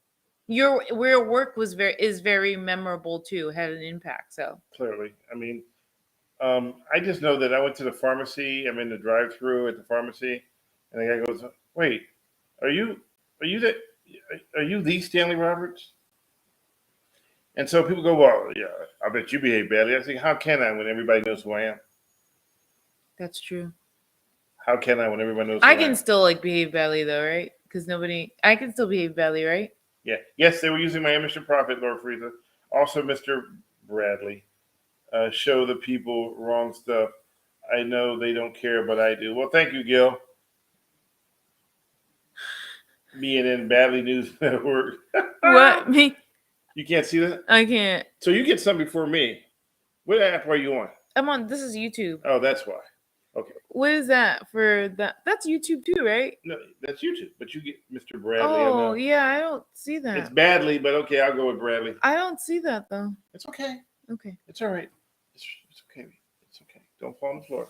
Your work is very memorable too, had an impact. So clearly, I mean, I just know that I went to the pharmacy. I'm in the drive-through at the pharmacy, and the guy goes, "Wait, are you the Stanley Roberts?" And so people go, "Well, yeah, I bet you behave badly." I think, how can I when everybody knows who I am? that's true. How can I when everybody knows who I I can am? still like behave badly though, right? Because I can still behave badly, right? Yeah. Yes, they were using my image to profit, Lord Frieza. Also, Mr. Bradley. Show the people wrong stuff. I know they don't care, but I do. Well, thank you, Gil. BNN Badly News Network. What? Me? You can't see that? I can't. So you get some before me. What app are you on? I'm on. This is YouTube. Oh, that's why. Okay. What is that for? That's YouTube too, right? No, that's YouTube. But you get Mr. Bradley. Oh, yeah. I don't see that. It's Badly, but okay, I'll go with Bradley. I don't see that though. It's okay. Okay. It's all right. It's okay. It's okay. Don't fall on the floor.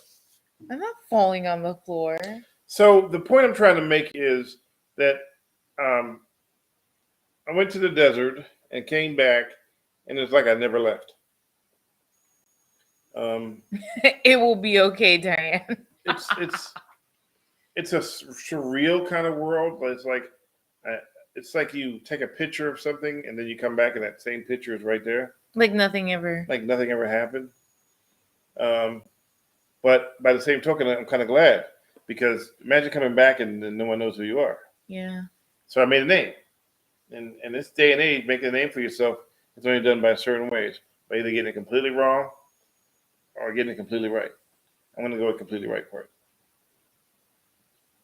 I'm not falling on the floor. So the point I'm trying to make is that I went to the desert and came back, and it's like I never left. It will be okay, Diane. It's a surreal kind of world, but it's like you take a picture of something and then you come back and that same picture is right there, Like nothing ever. like nothing ever happened. But by the same token, I'm kind of glad, because imagine coming back and then no one knows who you are. Yeah. So I made a name, and in this day and age, making a name for yourself is only done by certain ways, by either getting it completely wrong or getting it completely right. I'm going to go with completely right part.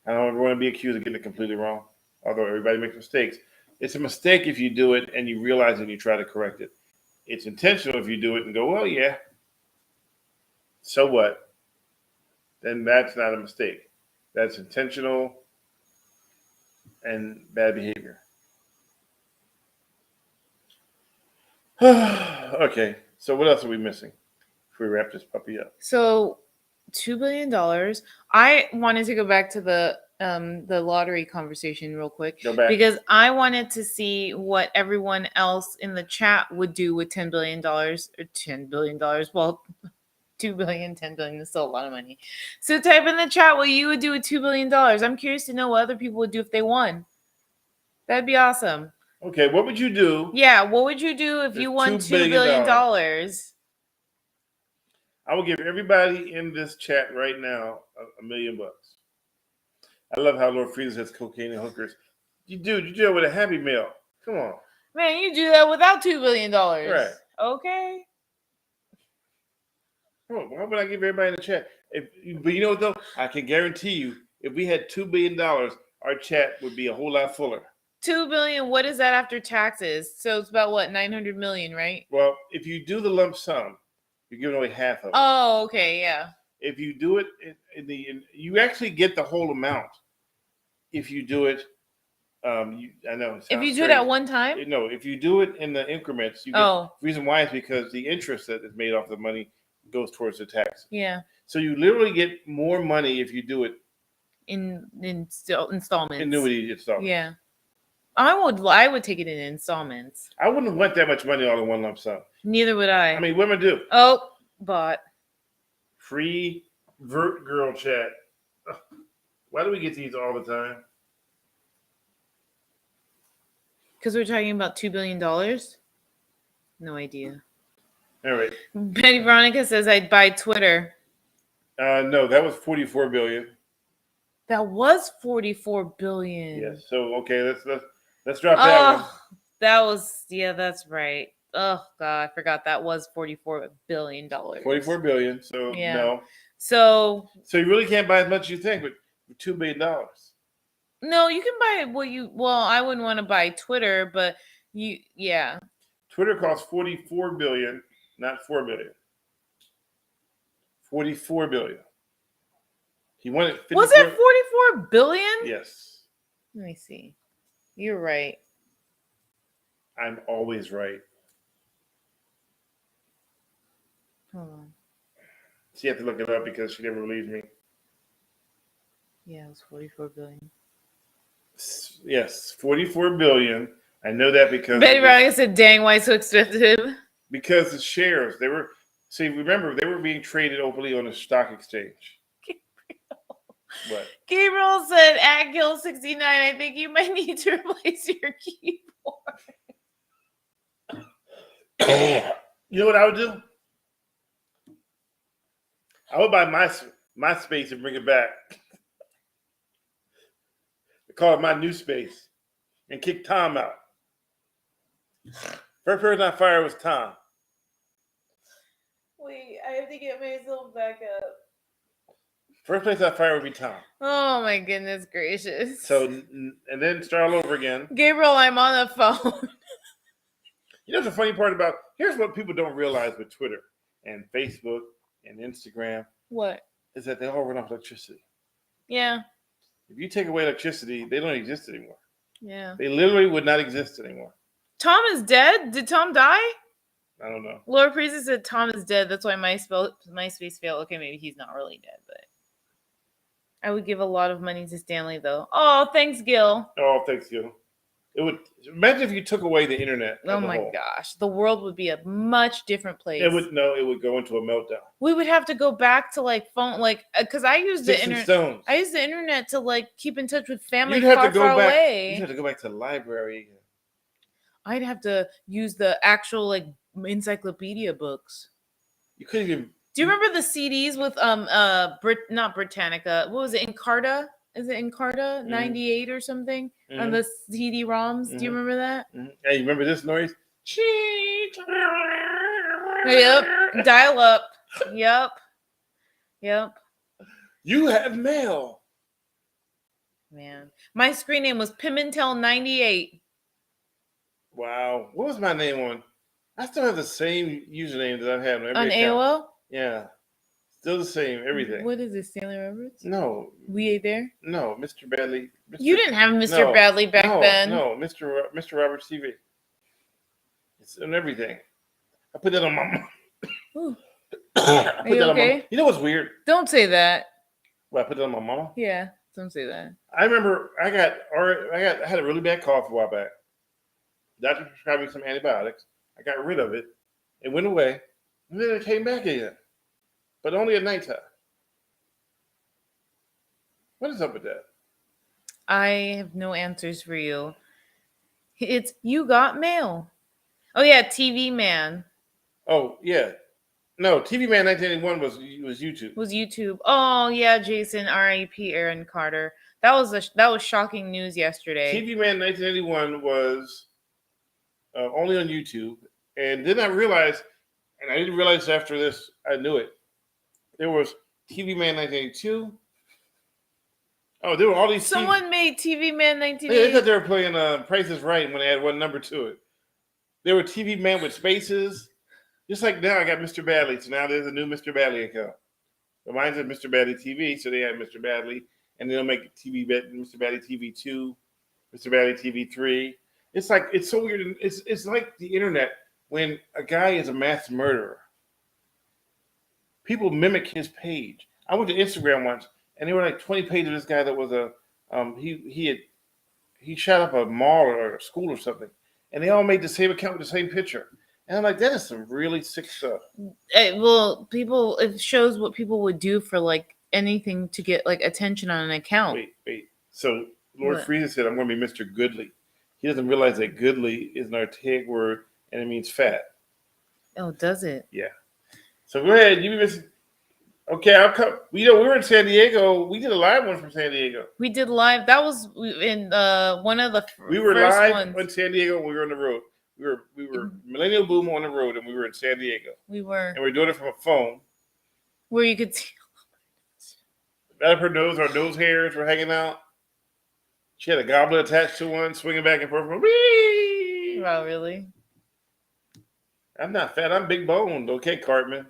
I don't ever want to be accused of getting it completely wrong, although everybody makes mistakes. It's a mistake if you do it and you realize it and you try to correct it. It's intentional if you do it and go, well, yeah, so what? Then that's not a mistake. That's intentional and bad behavior. Okay, so what else are we missing before we wrap this puppy up? So $2 billion. I wanted to go back to the lottery conversation real quick, Go back. because I wanted to see what everyone else in the chat would do with $10 billion or $10 billion. Well, 2 billion, 10 billion is still a lot of money. So type in the chat what you would do with $2 billion. I'm curious to know what other people would do if they won. That'd be awesome. Okay, what would you do? Yeah, what would you do if you won $2 billion? I'll I will give everybody in this chat right now $1 million. I love how Lord Frieza says cocaine and hookers. You do that with a Happy Meal. Come on. Man, you do that without $2 billion. Right. Okay. Come on, why would I give everybody in the chat? But you know what, though? I can guarantee you, if we had $2 billion, our chat would be a whole lot fuller. $2 billion, what is that after taxes? So it's about what, 900 million, right? Well, if you do the lump sum, you're giving away half of it. Oh, okay, yeah. If you do it you actually get the whole amount. If you do it, I know. If you do it at one time? No, if you do it in the increments, you get. The reason why is because the interest that is made off the money goes towards the tax. Yeah. So you literally get more money if you do it in installments. Annuity installments. Yeah. I would take it in installments. I wouldn't want that much money all in one lump sum. Neither would I. I mean, women do. Oh, but free Vert Girl chat. Why do we get these all the time? Because we're talking about $2 billion? No idea. All right. Betty Veronica says I'd buy Twitter. No, that was $44 billion. That was $44 billion. Yes. So okay, let's drop that one. That was that's right. Oh God, I forgot that was $44 billion. $44 billion. So yeah. No. So you really can't buy as much as you think with $2 billion. No, you can buy I wouldn't want to buy Twitter, but Twitter costs $44 billion, not $4 billion. $44 billion. He wanted 54. Was it $44 billion? Yes. Let me see. You're right. I'm always right. Hold on. She had to look it up because she never believes me. Yeah, it was $44 billion. Yes, $44 billion. I know that because Betty Veronica said, "Dang, why so expensive?" Because the shares, remember they were being traded openly on the stock exchange. What? Gabriel said, "At Gil69, I think you might need to replace your keyboard." You know what I would do? I would buy my space and bring it back. I call it my new space and kick Tom out. First person I fired was Tom. Wait, I have to get myself back up. First place I fired would be Tom. Oh my goodness gracious. So, and then start all over again. Gabriel, I'm on the phone. You know the funny part about, here's what people don't realize with Twitter and Facebook and Instagram. What? Is that they all run off electricity. Yeah. If you take away electricity, they don't exist anymore. Yeah. They literally would not exist anymore. Tom is dead? Did Tom die? I don't know. Laura Priest said Tom is dead. That's why MySpace failed. Okay, maybe he's not really dead, but I would give a lot of money to Stanley, though. Oh, thanks, Gil. Oh, thanks, Gil. It would imagine if you took away the internet. Oh my gosh, the world would be a much different place. It would go into a meltdown. We would have to go back to phone, because I used the internet. I used the internet to keep in touch with family far away. You'd have to go back to the library. I'd have to use the actual encyclopedia books. You couldn't even. Do you remember the CDs with not Britannica? What was it? Encarta? Is it Encarta 98 or something on the CD-ROMs? Do you remember that? Hey, you remember this noise? Yep. Dial up. Yep. You have mail. Man, my screen name was Pimentel 98. Wow, what was my name on? I still have the same username that I've had on AOL. Yeah. Still the same, everything. What is it, Stanley Roberts? No. We ain't there? No, Mr. Bradley. You didn't have Mr. Bradley back then. No, Mr. Roberts TV. It's on everything. I put that on my mom. Are you okay? You know what's weird? Don't say that. Well, I put that on my mama? Yeah, don't say that. I remember I had a really bad cough a while back. Doctor prescribed me some antibiotics. I got rid of it. It went away. And then it came back again. But only at nighttime. What is up with that? I have no answers for you. It's you got mail. Oh yeah, TV man. Oh yeah. No, TV Man 1981 was YouTube. Was YouTube? Oh yeah, Jason. R.I.P. Aaron Carter. That was shocking news yesterday. TV Man 1981 was only on YouTube, and then I realized, and I didn't realize after this, I knew it. There was TV Man 1982. Oh, there were all these. Someone made TV Man Yeah, 1980. they thought they were playing Price is Right when they had one number to it. There were TV Man with spaces. Just like now, I got Mr. Badley. So now there's a new Mr. Badley account. So mine's at Mr. Badley TV. So they have Mr. Badley, and they'll make Mr. Badley TV 2, Mr. Badley TV 3. It's like it's so weird. It's like the internet when a guy is a mass murderer. People mimic his page. I went to Instagram once, and there were like 20 pages of this guy that was he shot up a mall or a school or something, and they all made the same account with the same picture. And I'm like, that is some really sick stuff. It shows what people would do for like anything to get like attention on an account. Wait. So Lord Frieza said, I'm going to be Mr. Goodly. He doesn't realize that goodly is an archaic word and it means fat. Oh, does it? Yeah. So go ahead. You be Mr. Okay, I'll come. We were in San Diego. We did a live one from San Diego. We did live. That was in one of the we were first live ones. in San Diego. We were on the road. We were Millennial Boom on the road, and we were in San Diego. We were. And we were doing it from a phone. Where you could see. Out of her nose, our nose hairs were hanging out. She had a goblet attached to one, swinging back and forth. Whee! Wow, really? I'm not fat. I'm big boned. Okay, Cartman.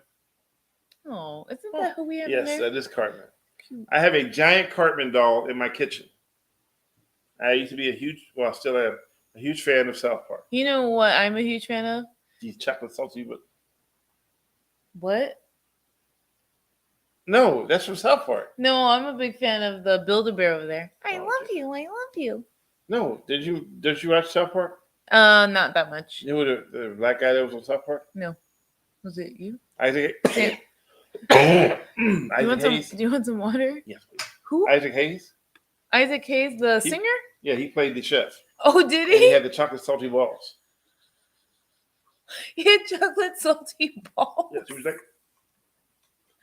Oh, isn't that who we have? Yes, that is Cartman. I have a giant Cartman doll in my kitchen. I used to be I still am a huge fan of South Park. You know what I'm a huge fan of? These chocolate salty, but what? No, that's from South Park. No, I'm a big fan of the Build-A-Bear over there. I love you. No, did you watch South Park? Not that much. You know the black guy that was on South Park? No. Was it you? Isaac. Do you want some water? Yes, please. Who? Isaac Hayes. Isaac Hayes, the singer? Yeah, he played the chef. Oh, did And he he? had the chocolate salty balls. He had chocolate salty balls. Yes, he was like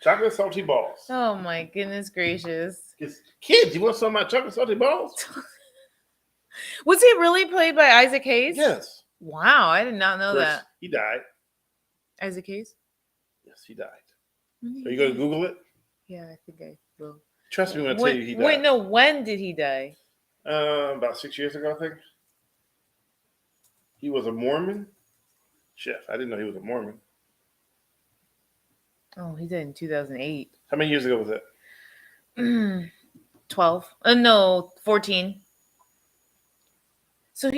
chocolate salty balls. Oh my goodness gracious. Kids, you want some of my chocolate salty balls? Was he really played by Isaac Hayes? Yes. Wow, I did not know that. He died. Isaac Hayes? Yes, he died. Are you going to Google it? Yeah, I think I will. Trust me when I tell you he died. Wait, no, when did he die? About 6 years ago, I think. He was a Mormon chef. I didn't know he was a Mormon. Oh, he died in 2008. How many years ago was that? 12. No, 14. So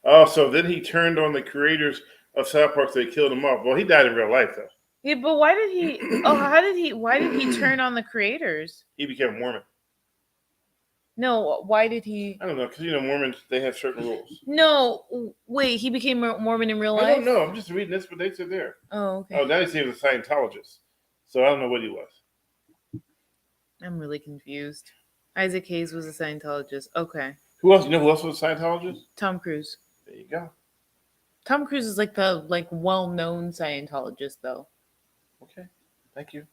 Oh, so then he turned on the creators of South Park, so they killed him off. Well, he died in real life, though. Yeah, but why did he turn on the creators? He became a Mormon. No, why did he? I don't know, because, Mormons, they have certain rules. No, wait, he became Mormon in real life? I don't know. I'm just reading this, but they said there. Oh, okay. Oh, now he said he was a Scientologist. So I don't know what he was. I'm really confused. Isaac Hayes was a Scientologist. Okay. Who else? You know who else was a Scientologist? Tom Cruise. There you go. Tom Cruise is like the well-known Scientologist, though. Okay. Thank you.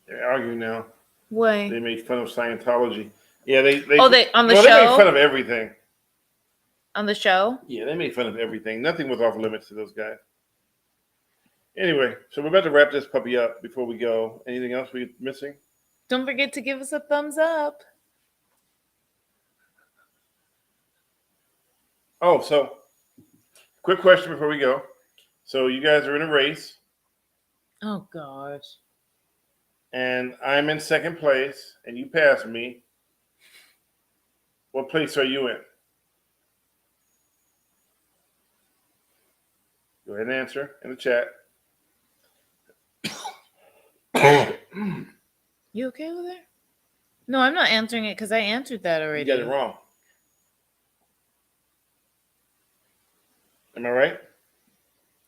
They're arguing now. Why? They made fun of Scientology. Yeah, they on the show? They made fun of everything. On the show? Yeah, they made fun of everything. Nothing was off limits to those guys. Anyway, so we're about to wrap this puppy up before we go. Anything else we're missing? Don't forget to give us a thumbs up. Oh, so quick question before we go. So you guys are in a race. Oh, gosh. And I'm in second place, and you passed me. What place are you in? Go ahead and answer in the chat. You okay over there? No, I'm not answering it because I answered that already. You got it wrong. Am I right?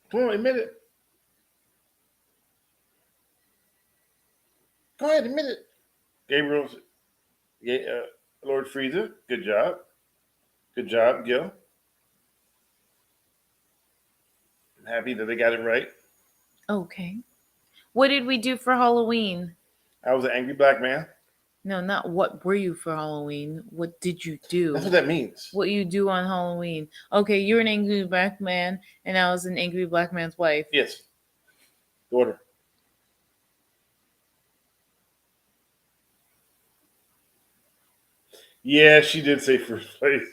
Come on, admit it. Go ahead, admit it. Gabriel's, Lord Frieza, good job. Good job, Gil. happy that they got it right. Okay. What did we do for Halloween? I was an angry black man. No, not what were you for Halloween? What did you do? That's what that means. What you do on Halloween. Okay, you're an angry black man, and I was an angry black man's wife. Yes. Daughter. Yeah, she did say first place.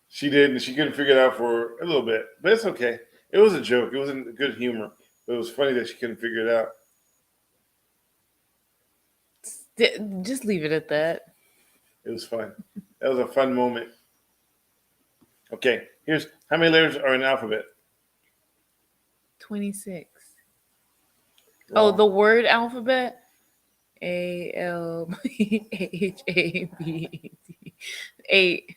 She did, and she couldn't figure it out for a little bit. But it's okay. It was a joke. It wasn't good humor. But it was funny that she couldn't figure it out. Just leave it at that. It was fun. That was a fun moment. Okay, here's how many letters are in the alphabet? 26. Wrong. Oh, the word alphabet? A L H A B D 8.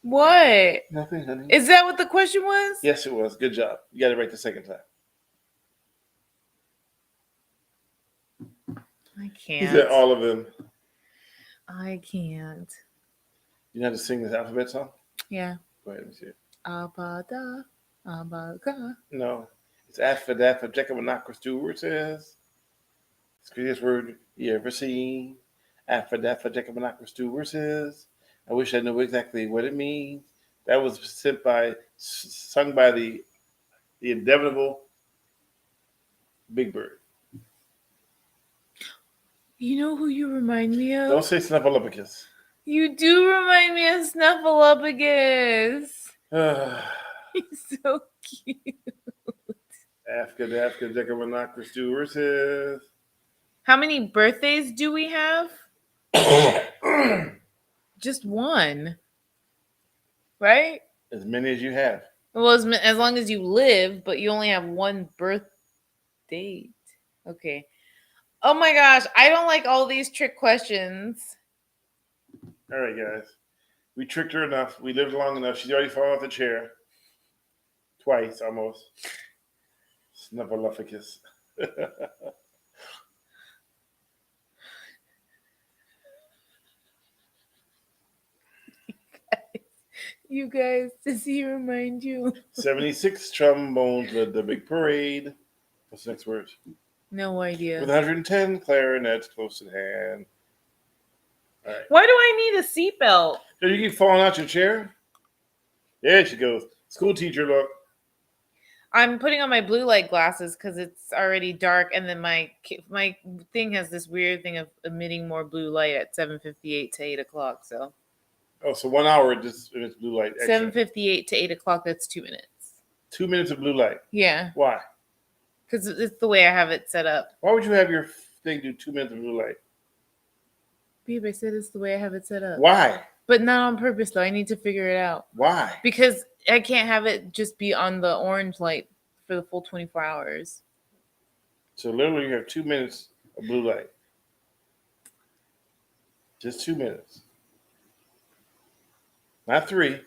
What? Nothing, honey. Is that what the question was? Yes, it was. Good job. You got it right the second time. I He can't. said all of them. I can't. You know how to sing this alphabet song? Yeah. Go ahead, let me see it. Abada, abaga. No. It's Aphrodite, Jacob Monaco Stewart says. It's the greatest word you ever seen. Aphrodite, Jacob Monaco Stewart says. I wish I knew exactly what it means. That was sung by the indefinable Big Bird. You know who you remind me of? Don't say Snuffleupagus. You do remind me of Snuffleupagus. He's so cute. Africa, Jacob Monaco Stewart says. How many birthdays do we have? Just one. Right? As many as you have. Well, as long as you live, but you only have one birth date. Okay. Oh my gosh, I don't like all these trick questions. All right, guys. We tricked her enough. We lived long enough. She's already fallen off the chair. Twice, almost. Snuffleupagus. You guys, does he remind you? 76 trombones led the big parade. What's the next word? No idea. With 110 clarinets close at hand. All right. Why do I need a seatbelt? So you keep falling out your chair? There she goes. School teacher look. I'm putting on my blue light glasses because it's already dark, and then my thing has this weird thing of emitting more blue light at 7:58 to 8 o'clock. So Oh, so 1 hour it's blue light. Extra. 7:58 to 8 o'clock. That's 2 minutes. 2 minutes of blue light. Yeah, Why? because it's the way I have it set up. Why would you have your thing do 2 minutes of blue light? Babe, I said it's the way I have it set up. Why? But not on purpose, though. I need to figure it out. Why? Because I can't have it just be on the orange light for the full 24 hours. So literally you have 2 minutes of blue light. Just 2 minutes. Not 3.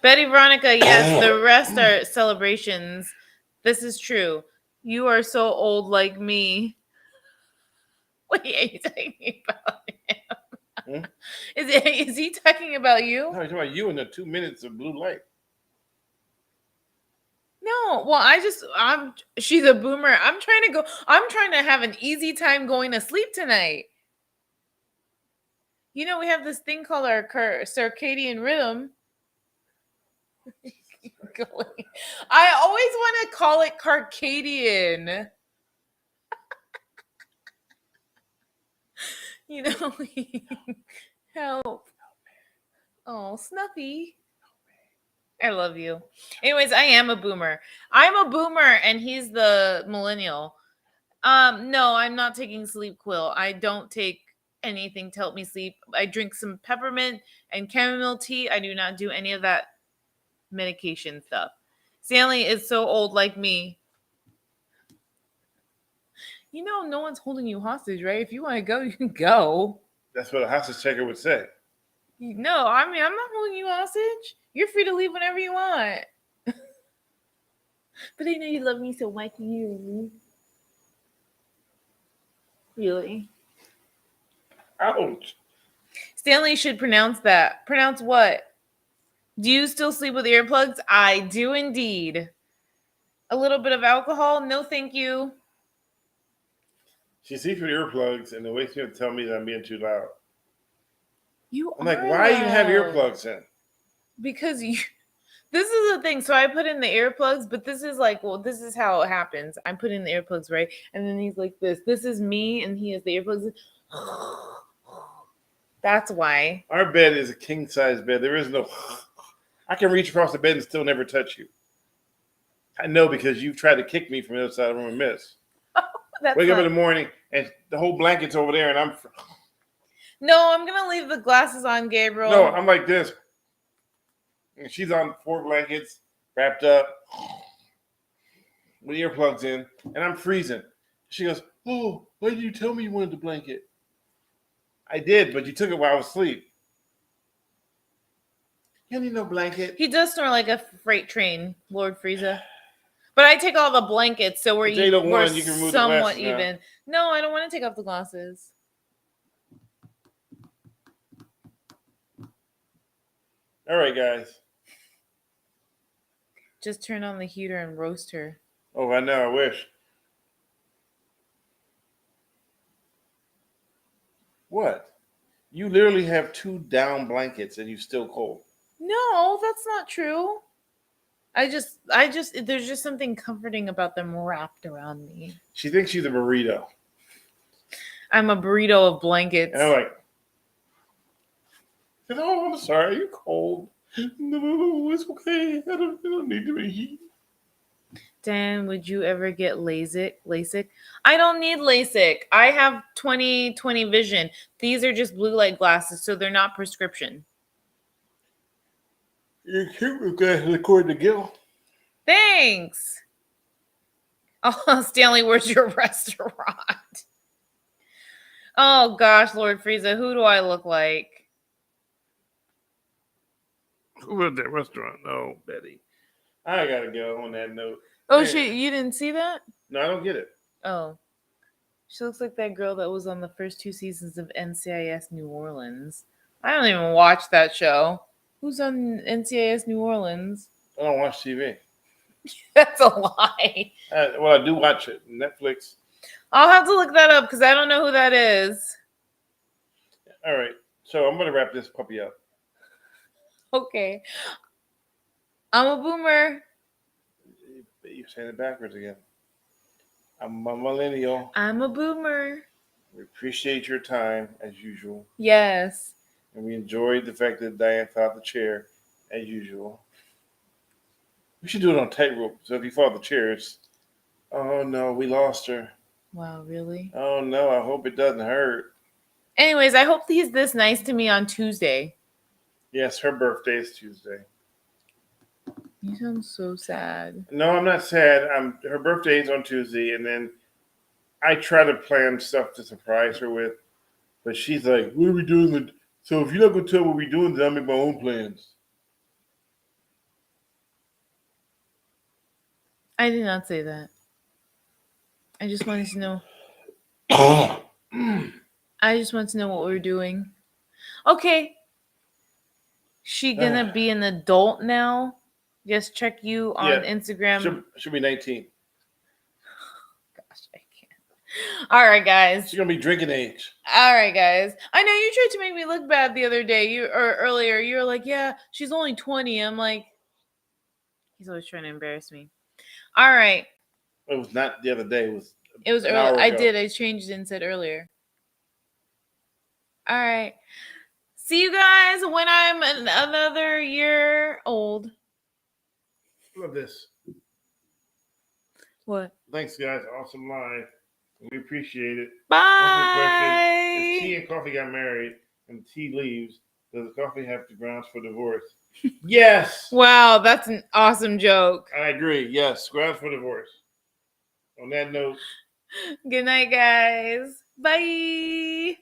Betty Veronica, yes, the rest are celebrations. This is true. You are so old like me. Wait, are you talking about him? Is he talking about you? No, he's talking about you in the 2 minutes of blue light. No, well, she's a boomer. I'm trying to have an easy time going to sleep tonight. You know, we have this thing called our circadian rhythm. I always want to call it Carcadian. You know, help. Oh, Snuffy. I love you. Anyways, I am a boomer. I'm a boomer and he's the millennial. No, I'm not taking sleep quill. I don't take anything to help me sleep. I drink some peppermint and chamomile tea. I do not do any of that medication stuff. Stanley is so old like me. You know, no one's holding you hostage, right? If you want to go, you can go. That's what a hostage taker would say. No, I mean, I'm not holding you hostage. You're free to leave whenever you want. But I know you love me so much. You really? Ouch. Stanley should pronounce that. Pronounce what? Do you still sleep with earplugs? I do indeed. A little bit of alcohol? No, thank you. She sees with earplugs and it wakes me up to tell me that I'm being too loud. You I'm like, are why you have loud. earplugs in? Because you. This is the thing. So I put in the earplugs, but this is like, well, this is how it happens. I'm putting the earplugs, right? And then he's like this. This is me, and he has the earplugs. That's why. Our bed is a king size bed. There is no. I can reach across the bed and still never touch you. I know because you've tried to kick me from the other side of the room and miss. Wake up in the morning and the whole blanket's over there, and I'm. No, I'm gonna leave the glasses on, Gabriel. No, I'm like this. And she's on 4 blankets, wrapped up, with earplugs in, and I'm freezing. She goes, "Oh, why did you tell me you wanted the blanket?" I did, but you took it while I was asleep. You don't need no blanket. He does snore like a freight train, Lord Frieza. But I take all the blankets, so we're you can remove the somewhat glasses now. even. No, I don't want to take off the glasses. All right, guys. Just turn on the heater and roast her. Oh, I know. I wish. What? You literally have 2 down blankets and you still cold. No, that's not true. I just, there's just something comforting about them wrapped around me. She thinks she's a burrito. I'm a burrito of blankets. And I'm like, oh, I'm sorry. Are you cold? No, it's okay. I don't need to be heat. Dan, would you ever get LASIK? I don't need LASIK. I have 20/20 vision. These are just blue light glasses, so they're not prescription. You're cute with glasses according to Gil. Thanks. Oh, Stanley, where's your restaurant? Oh, gosh, Lord Frieza, who do I look like? Who at that restaurant? No, Betty. I gotta go on that note. Oh, Man. shit, you didn't see that? No, I don't get it. Oh. She looks like that girl that was on the first 2 seasons of NCIS New Orleans. I don't even watch that show. Who's on NCIS New Orleans? I don't watch TV. That's a lie. Well, I do watch it. Netflix. I'll have to look that up because I don't know who that is. All right. So I'm going to wrap this puppy up. Okay. I'm a boomer. You're saying it backwards again. I'm a millennial. I'm a boomer. We appreciate your time, as usual. Yes. And we enjoyed the fact that Diane fell out the chair, as usual. We should do it on tightrope. So if you fall out the chair, it's, oh no, we lost her. Wow, really? Oh no, I hope it doesn't hurt. Anyways, I hope he's this nice to me on Tuesday. Yes, her birthday is Tuesday. You sound so sad. No, I'm not sad. Her birthday is on Tuesday, and then I try to plan stuff to surprise her with, but she's like, "What are we doing?" So if you're not gonna tell what we're doing, then I'll make my own plans. I did not say that. I just wanted to know. I just want to know what we're doing. Okay. She gonna be an adult now? Just check you on Instagram. She'll be 19. Gosh, I can't. All right, guys. She's gonna be drinking age. All right, guys. I know you tried to make me look bad the other day. Earlier. You were like, "Yeah, she's only 20." I'm like, he's always trying to embarrass me. All right. It was not the other day. It was early. I changed it and said earlier. All right. See you guys when I'm another year old. Love this. What? Thanks, guys. Awesome live. We appreciate it. Bye. If tea and coffee got married and tea leaves, does the coffee have the grounds for divorce? Yes. Wow, that's an awesome joke. I agree. Yes, grounds for divorce. On that note. Good night, guys. Bye.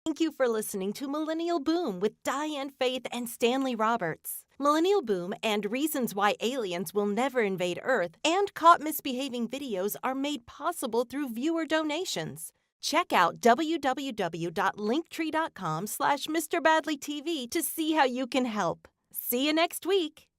Thank you for listening to Millennial Boom with Diane Faith and Stanley Roberts. Millennial Boom and Reasons Why Aliens Will Never Invade Earth and Caught Misbehaving videos are made possible through viewer donations. Check out www.linktree.com/MrBadleyTV to see how you can help. See you next week.